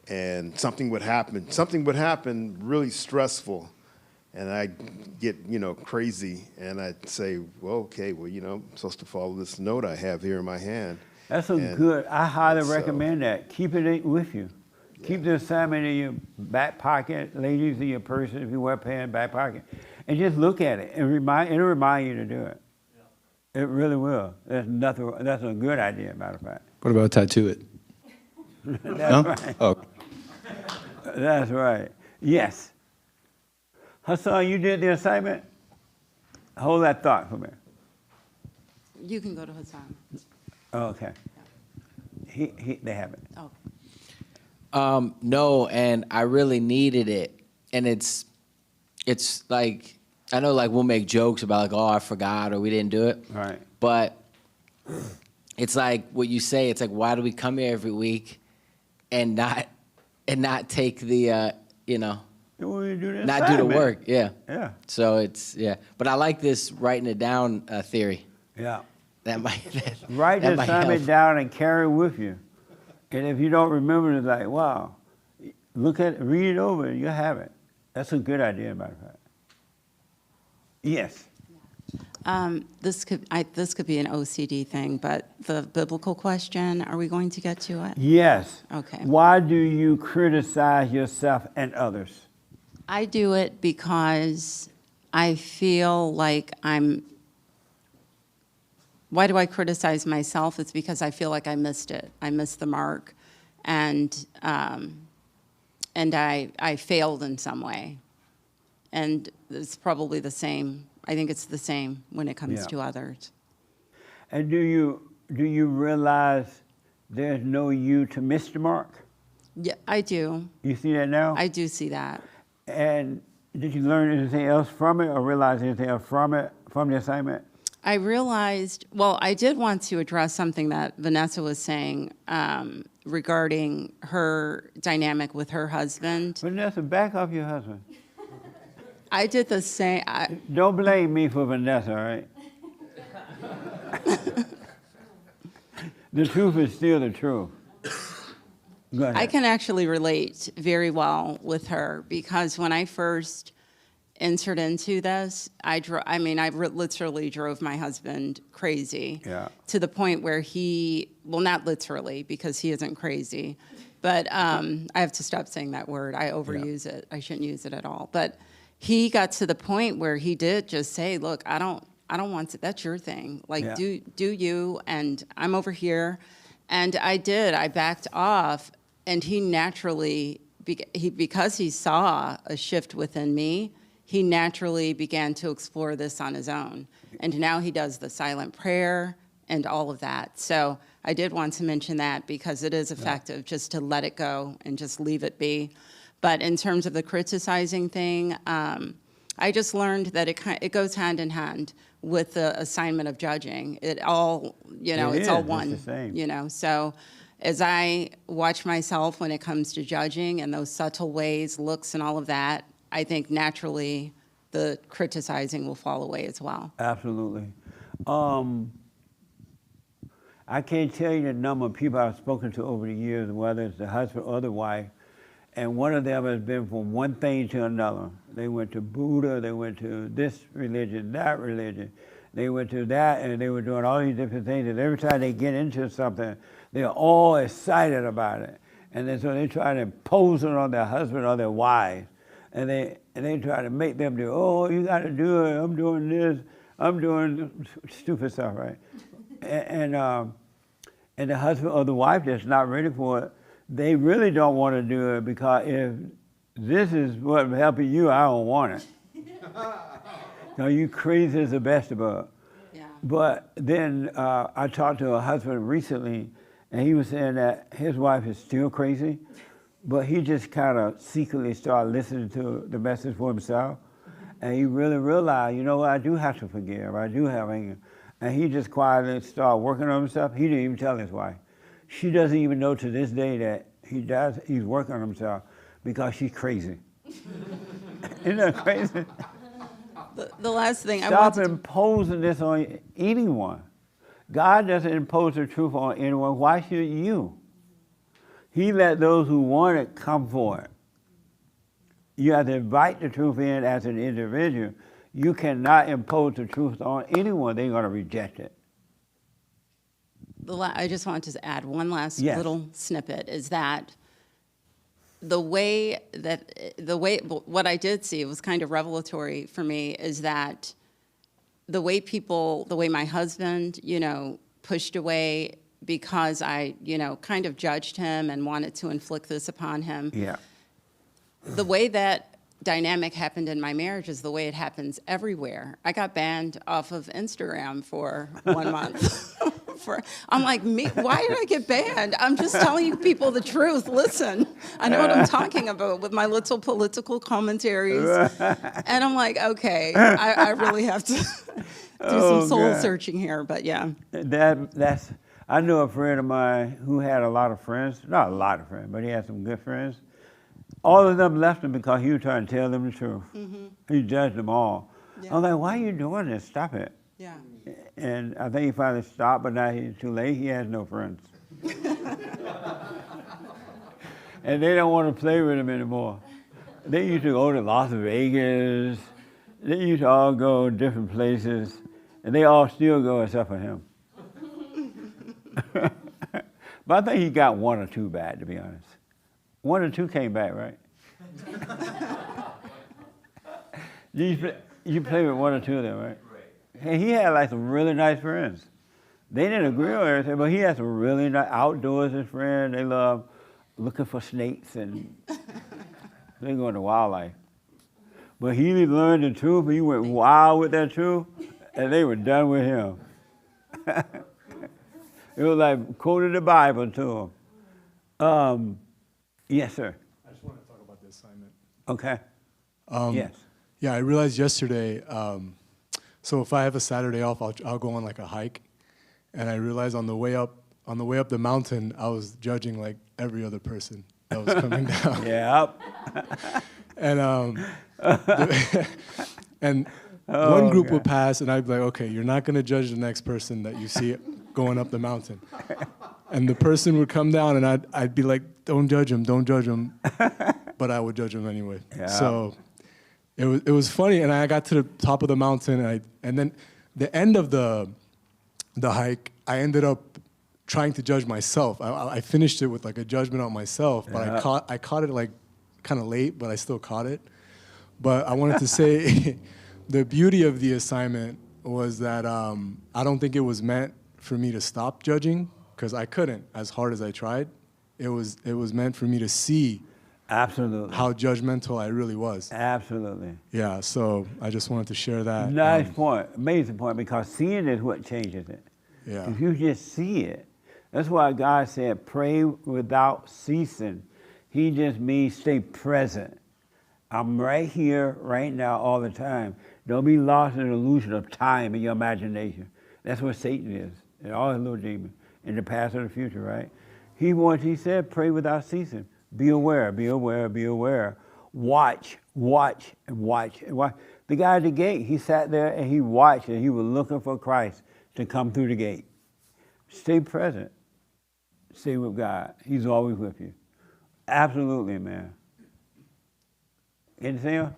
and something would happen really stressful, and I'd get, crazy, and I'd say, well, okay, I'm supposed to follow this note I have here in my hand. That's good. I highly recommend that. Keep it with you. Yeah. Keep the assignment in your back pocket, ladies, in your purse if you wear pants, back pocket, and just look at it. It'll remind you to do it. Yeah. It really will. That's a good idea, matter of fact. What about tattoo it? That's no? right. Oh. That's right. Yes. Hassan, you did the assignment? Hold that thought for me. You can go to Hassan. Oh, okay. They have it. Oh. No, and I really needed it. And it's like, I know like we'll make jokes about like, oh, I forgot or we didn't do it. Right. But it's like what you say, it's like, why do we come here every week and not take the, you know, not do the work. Yeah. Yeah. So it's, yeah. But I like this writing it down theory. Yeah. That might, Write that the might assignment help. down and carry it with you. And if you don't remember, it's like, wow, read it over, and you'll have it. That's a good idea, matter of fact. Yes. This could be an OCD thing, but the biblical question, are we going to get to it? Yes. Okay. Why do you criticize yourself and others? I do it because I feel like why do I criticize myself? It's because I feel like I missed it. I missed the mark, and I failed in some way. And it's probably the same. I think it's the same when it comes to others. And do you realize there's no you to miss the mark? Yeah, I do. You see that now? I do see that. And did you learn anything else from it or realize anything else from it, from the assignment? I realized, well, I did want to address something that Vanessa was saying regarding her dynamic with her husband. Vanessa, back off your husband. I did the same. Don't blame me for Vanessa, all right? The truth is still the truth. Go ahead. I can actually relate very well with her because when I first entered into this, I literally drove my husband crazy. Yeah. To the point where well, not literally because he isn't crazy, but I have to stop saying that word. I overuse it. I shouldn't use it at all. But he got to the point where he did just say, "Look, I don't want to. That's your thing. Like, do you, and I'm over here." And I did. I backed off, and he naturally, because he saw a shift within me, he naturally began to explore this on his own. And now he does the silent prayer and all of that. So I did want to mention that because it is effective just to let it go and just leave it be. But in terms of the criticizing thing, I just learned that it goes hand in hand with the assignment of judging. It all, it's all one. It's the same. So as I watch myself when it comes to judging and those subtle ways, looks and all of that, I think naturally the criticizing will fall away as well. Absolutely. I can't tell you the number of people I've spoken to over the years, whether it's the husband or the wife, and one of them has been from one thing to another. They went to Buddha, they went to this religion, that religion, they went to that, and they were doing all these different things, and every time they get into something, they're all excited about it. And then so they try to impose it on their husband or their wives. And they try to make them do, oh, you got to do it. I'm doing this. I'm doing stupid stuff, right? And the husband or the wife that's not ready for it, they really don't want to do it because if this is what's helping you, I don't want it. No, you crazy as a Beelzebub. Yeah. But then I talked to a husband recently, and he was saying that his wife is still crazy, but he just kind of secretly started listening to the message for himself. And he really realized, you know what, I do have to forgive. I do have anger. And he just quietly started working on himself. He didn't even tell his wife. She doesn't even know to this day that he's working on himself because she's crazy. Isn't that crazy? The last thing Stop imposing this on anyone. God doesn't impose the truth on anyone. Why should you? He let those who want it come for it. You have to invite the truth in as an individual. You cannot impose the truth on anyone. They're going to reject it. I just wanted to add one last little snippet is that what I did see, it was kind of revelatory for me, is that the way my husband, pushed away because I, kind of judged him and wanted to inflict this upon him. Yeah. the way that dynamic happened in my marriage is the way it happens everywhere. I got banned off of Instagram for 1 month. I'm like, why did I get banned? I'm just telling you people the truth. Listen, I know what I'm talking about with my little political commentaries. And I'm like, okay, I really have to do some soul searching here, but yeah. I knew a friend of mine who had a lot of friends, not a lot of friends, but he had some good friends. All of them left him because he was trying to tell them the truth. Mm-hmm. He judged them all. Yeah. I was like, why are you doing this? Stop it. Yeah. And I think he finally stopped, but now he's too late. He has no friends. And they don't want to play with him anymore. They used to go to Las Vegas. They used to all go different places. And they all still go except for him. But I think he got 1 or 2 back, to be honest. 1 or 2 came back, right? You played with 1 or 2 of them, right? And he had like some really nice friends. They didn't agree on everything, but he had some really nice outdoorsy friends. They love looking for snakes and they go into wildlife. But he learned the truth. He went wild with that truth, and they were done with him. It was like quoted the Bible to him. Yes, sir. I just want to talk about the assignment. Okay. Yes. Yeah, I realized yesterday. So if I have a Saturday off, I'll go on like a hike, and I realized on the way up the mountain, I was judging like every other person that was coming down. Yep. And one group would pass, and I'd be like, okay, you're not going to judge the next person that you see going up the mountain. And the person would come down, and I'd be like, don't judge him. But I would judge him anyway. Yeah. So it was funny, and I got to the top of the mountain, and then the end of the hike, I ended up trying to judge myself. I finished it with like a judgment on myself, but Yeah. I caught it like kind of late, but I still caught it. But I wanted to say the beauty of the assignment was that I don't think it was meant for me to stop judging, because I couldn't, as hard as I tried. It was meant for me to see absolutely how judgmental I really was. Absolutely. Yeah, so I just wanted to share that. Nice point, amazing point, because seeing is what changes it. Yeah. If you just see it, that's why God said, pray without ceasing. He just means stay present. I'm right here, right now, all the time. Don't be lost in the illusion of time in your imagination. That's what Satan is, and all his little demons, in the past and the future, right? He said, pray without ceasing. Be aware, be aware, be aware. Watch, watch, and watch, and watch. The guy at the gate, he sat there and he watched, and he was looking for Christ to come through the gate. Stay present. Stay with God. He's always with you. Absolutely, man. Anything else?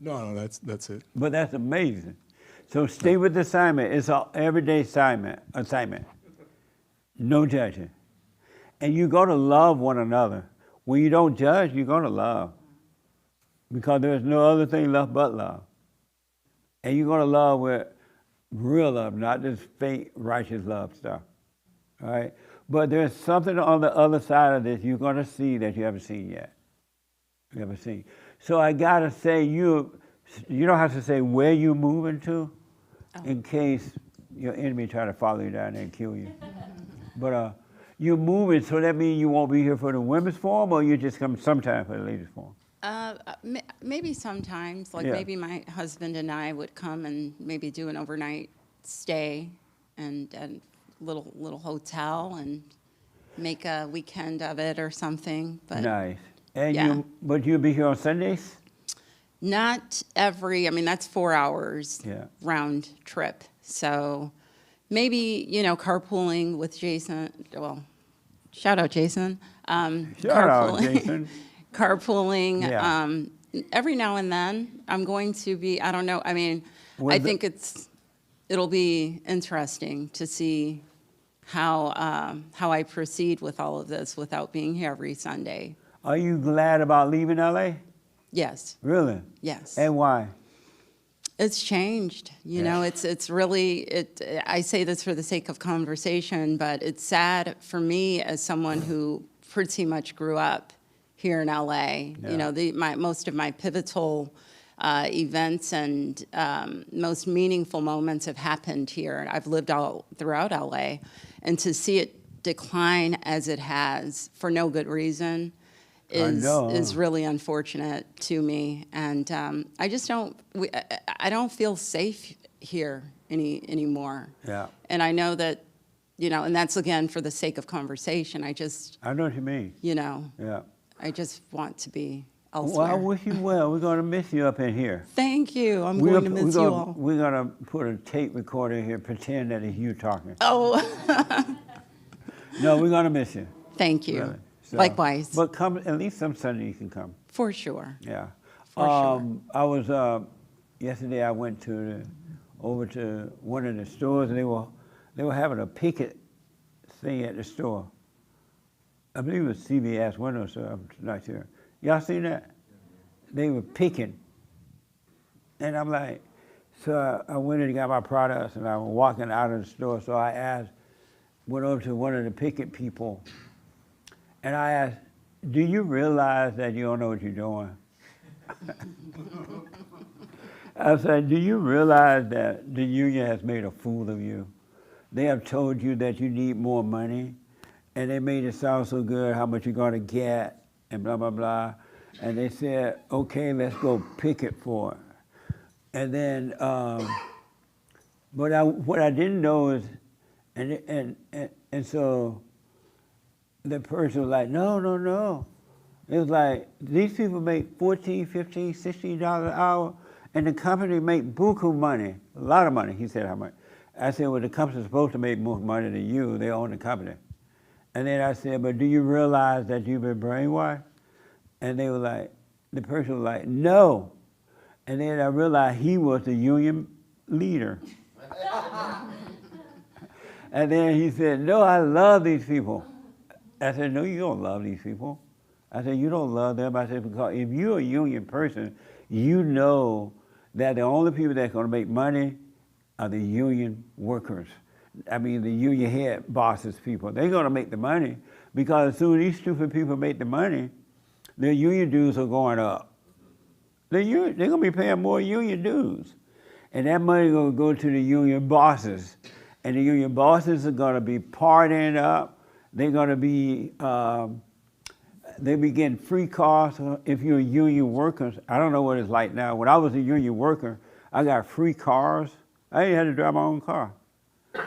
No, that's it. But that's amazing. So stay with the assignment. It's an everyday assignment. No judging. And you're going to love one another. When you don't judge, you're going to love. Because there's no other thing left but love. And you're going to love with real love, not this fake righteous love stuff. All right? But there's something on the other side of this you're going to see that you haven't seen yet. You haven't seen. So I got to say, you don't have to say where you're moving to in case your enemy try to follow you down there and kill you. But you're moving, so that means you won't be here for the women's forum, or you just come sometime for the ladies' forum? Maybe sometimes, like maybe my husband and I would come and maybe do an overnight stay and little hotel and make a weekend of it or something. But nice. And yeah. But you'll be here on Sundays? Not that's 4 hours round trip. So maybe, carpooling with Jason. Well, shout out Jason. Shout out Jason. Carpooling. Yeah. Every now and then I'm going to be, I don't know. I think it'll be interesting to see how I proceed with all of this without being here every Sunday. Are you glad about leaving LA? Yes. Really? Yes. And why? It's changed. It's really, I say this for the sake of conversation, but it's sad for me as someone who pretty much grew up here in LA. Yeah. You know, most of my pivotal events and most meaningful moments have happened here. I've lived all throughout LA, and to see it decline as it has for no good reason is really unfortunate to me. And I just I don't feel safe here anymore. Yeah. And I know that, you know, and that's again for the sake of conversation. I know what you mean. You know. Yeah. I just want to be Well, elsewhere. I wish you well. We're going to miss you up in here. Thank you. I'm going to miss you all. We're going to put a tape recorder here, pretend that it's you talking. Oh. No, we're going to miss you. Thank you. Really. So, Likewise. But come, at least some Sunday you can come. For sure. Yeah. For sure. I was, yesterday I went over to one of the stores, and they were having a picket thing at the store. I believe it was CVS, one of those, I'm not sure. Y'all seen that? They were picking. And I'm like, so I went and got my products, and I was walking out of the store, so I went over to one of the picket people, and I asked, do you realize that you don't know what you're doing? I said, do you realize that the union has made a fool of you? They have told you that you need more money, and they made it sound so good how much you're going to get, and blah, blah, blah. And they said, okay, let's go picket for it. And then, but what I didn't know is, and so the person was like, no. It was like, these people make $14, $15, $16 an hour, and the company make buku money, a lot of money. He said, how much? I said, well, the company's supposed to make more money than you. They own the company. And then I said, but do you realize that you've been brainwashed? And they were like, the person was like, no. And then I realized he was the union leader. And then he said, no, I love these people. I said, no, you don't love these people. I said, you don't love them. I said, because if you're a union person, you know that the only people that are going to make money are the union workers. I mean, the union head bosses people. They're going to make the money because as soon as these stupid people make the money, their union dues are going up. They're going to be paying more union dues. And that money is going to go to the union bosses. And the union bosses are going to be partying up. They're going to be, they be getting free cars if you're a union worker. I don't know what it's like now. When I was a union worker, I got free cars. I didn't have to drive my own car.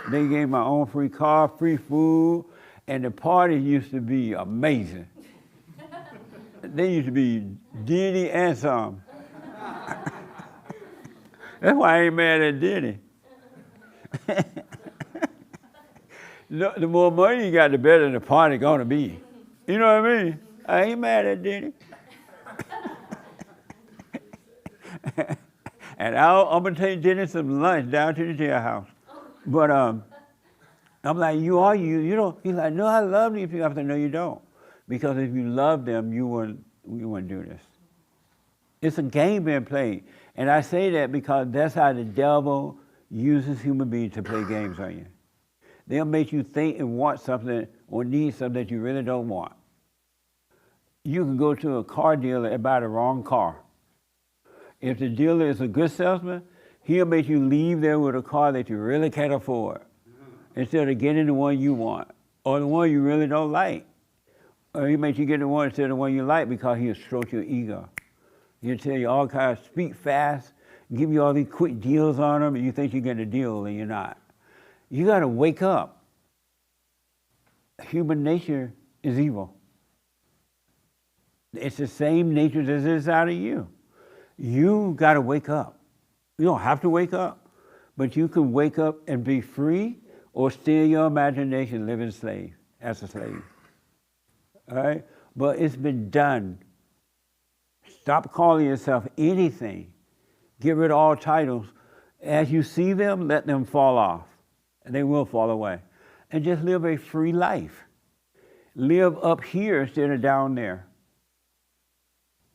They gave my own free car, free food, and the party used to be amazing. They used to be Diddy and some. That's why I ain't mad at Diddy. The more money you got, the better the party gonna be. You know what I mean? I ain't mad at Diddy. And I'm gonna take Diddy some lunch down to the jailhouse. But I'm like, you don't. He's like, no, I love these people. I said, no, you don't. Because if you love them, you wouldn't do this. It's a game being played. And I say that because that's how the devil uses human beings to play games on you. They'll make you think and want something or need something that you really don't want. You can go to a car dealer and buy the wrong car. If the dealer is a good salesman, he'll make you leave there with a car that you really can't afford instead of getting the one you want or the one you really don't like. Or he makes you get the one instead of the one you like because he'll stroke your ego. He'll tell you all kinds, speak fast, give you all these quick deals on them, and you think you're getting a deal and you're not. You got to wake up. Human nature is evil. It's the same nature that is out of you. You got to wake up. You don't have to wake up, but you can wake up and be free or stay in your imagination, live as a slave. All right? But it's been done. Stop calling yourself anything. Get rid of all titles. As you see them, let them fall off. And they will fall away. And just live a free life. Live up here instead of down there.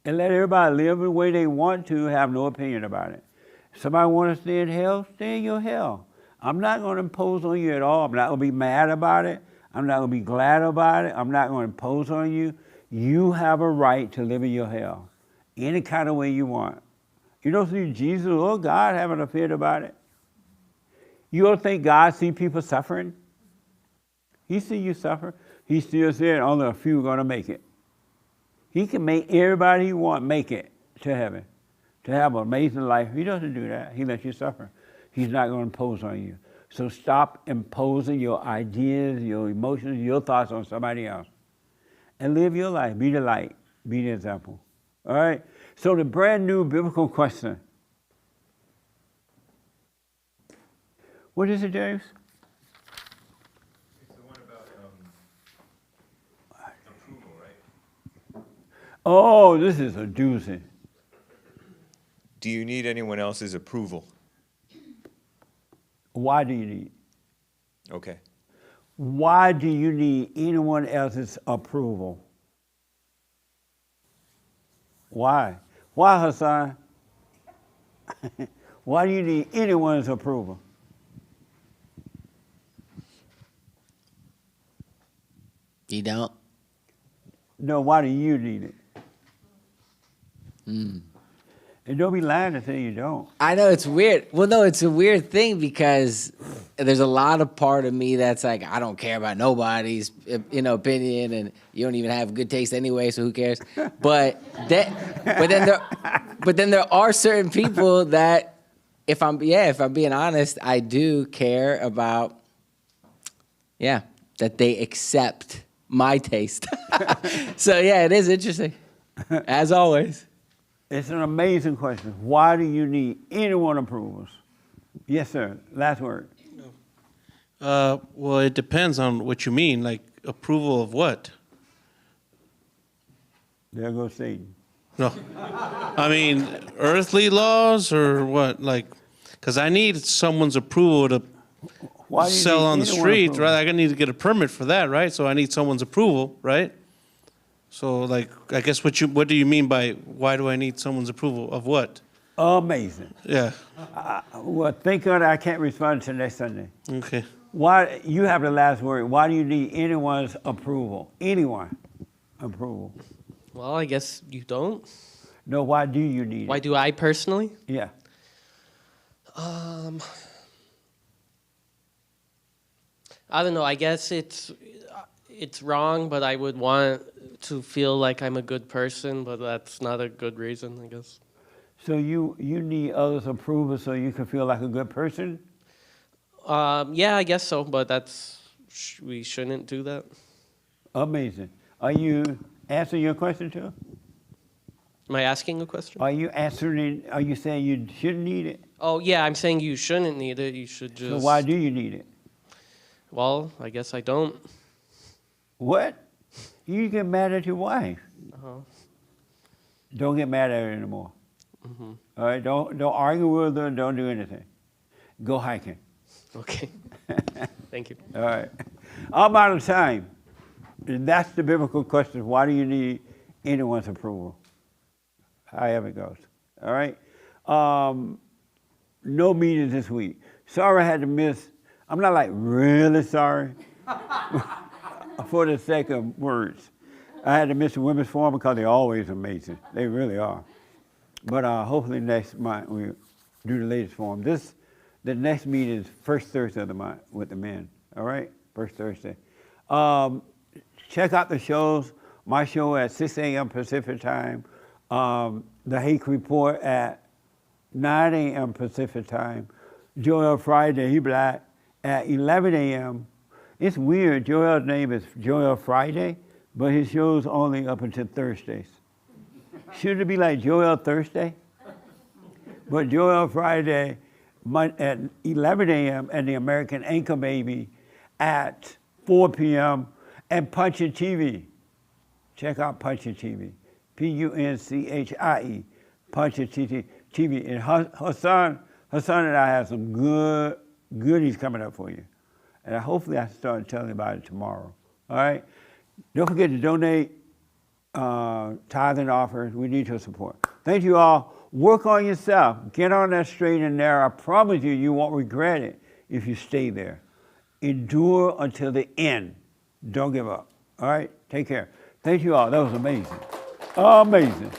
And let everybody live the way they want to, have no opinion about it. If somebody wants to stay in hell, stay in your hell. I'm not going to impose on you at all. I'm not going to be mad about it. I'm not going to be glad about it. I'm not going to impose on you. You have a right to live in your hell any kind of way you want. You don't see Jesus or God having a fit about it. You don't think God see people suffering? He see you suffer. He still said only a few are going to make it. He can make everybody he wants make it to heaven, to have an amazing life. He doesn't do that. He lets you suffer. He's not going to impose on you. So stop imposing your ideas, your emotions, your thoughts on somebody else. And live your life. Be the light. Be the example. All right? So the brand new biblical question. What is it, James? It's the one about approval, right? Oh, this is a doozy. Do you need anyone else's approval? Why do you need? Okay. Why do you need anyone else's approval? Why? Why, Hassan? Why do you need anyone's approval? You don't? No, why do you need it? And don't be lying to say you don't. I know it's weird. Well, no, it's a weird thing because there's a lot of part of me that's like, I don't care about nobody's, opinion, and you don't even have good taste anyway, so who cares? But then there are certain people that, if I'm being honest, I do care about, that they accept my taste. So yeah, it is interesting, as always. It's an amazing question. Why do you need anyone approvals? Yes, sir. Last word. Well, it depends on what you mean. Like approval of what? There goes Satan. No, I mean earthly laws or what? Because I need someone's approval to Why do you sell need on the anyone street, approval? right? I need to get a permit for that, right? So I need someone's approval, right? So, I guess what do you mean by why do I need someone's approval of what? Amazing. Yeah. Well, think on it. I can't respond until next Sunday. Okay. Why you have the last word? Why do you need anyone's approval? Anyone approval? Well, I guess you don't. No. Why do you need it? Why do I personally? Yeah. I don't know. I guess it's wrong, but I would want to feel like I'm a good person, but that's not a good reason, I guess. So you need others' approval so you can feel like a good person? Yeah, I guess so, but we shouldn't do that. Amazing. Are you answering your question too? Am I asking a question? Are you saying you shouldn't need it? Oh, yeah, I'm saying you shouldn't need it. You should just... So why do you need it? Well, I guess I don't. What? You get mad at your wife. Uh-huh. Don't get mad at her anymore. Mm-hmm. All right? Don't argue with her. Don't do anything. Go hiking. Okay. Thank you. All right. I'm out of time. And that's the biblical question. Why do you need anyone's approval? However it goes. All right? No meetings this week. Sorry I had to miss. I'm not really sorry. For the sake of words. I had to miss the women's forum because they're always amazing. They really are. But hopefully next month we'll do the latest forum. The next meeting is first Thursday of the month with the men. All right? First Thursday. Check out the shows. My show at 6 a.m. Pacific time. The Hake Report at 9 a.m. Pacific time. Joel Friday, he black, at 11 a.m. It's weird. Joel's name is Joel Friday, but his show's only up until Thursdays. Should it be like Joel Thursday? But Joel Friday at 11 a.m. and the American Anchor Baby at 4 p.m. and Punching TV. Check out Punching TV. Punchie, Punching TV. And Hassan and I have some goodies coming up for you. And hopefully I start telling you about it tomorrow. All right? Don't forget to donate, tithe and offers. We need your support. Thank you all. Work on yourself. Get on that straight and narrow. I promise you, you won't regret it if you stay there. Endure until the end. Don't give up. All right? Take care. Thank you all. That was amazing. Amazing.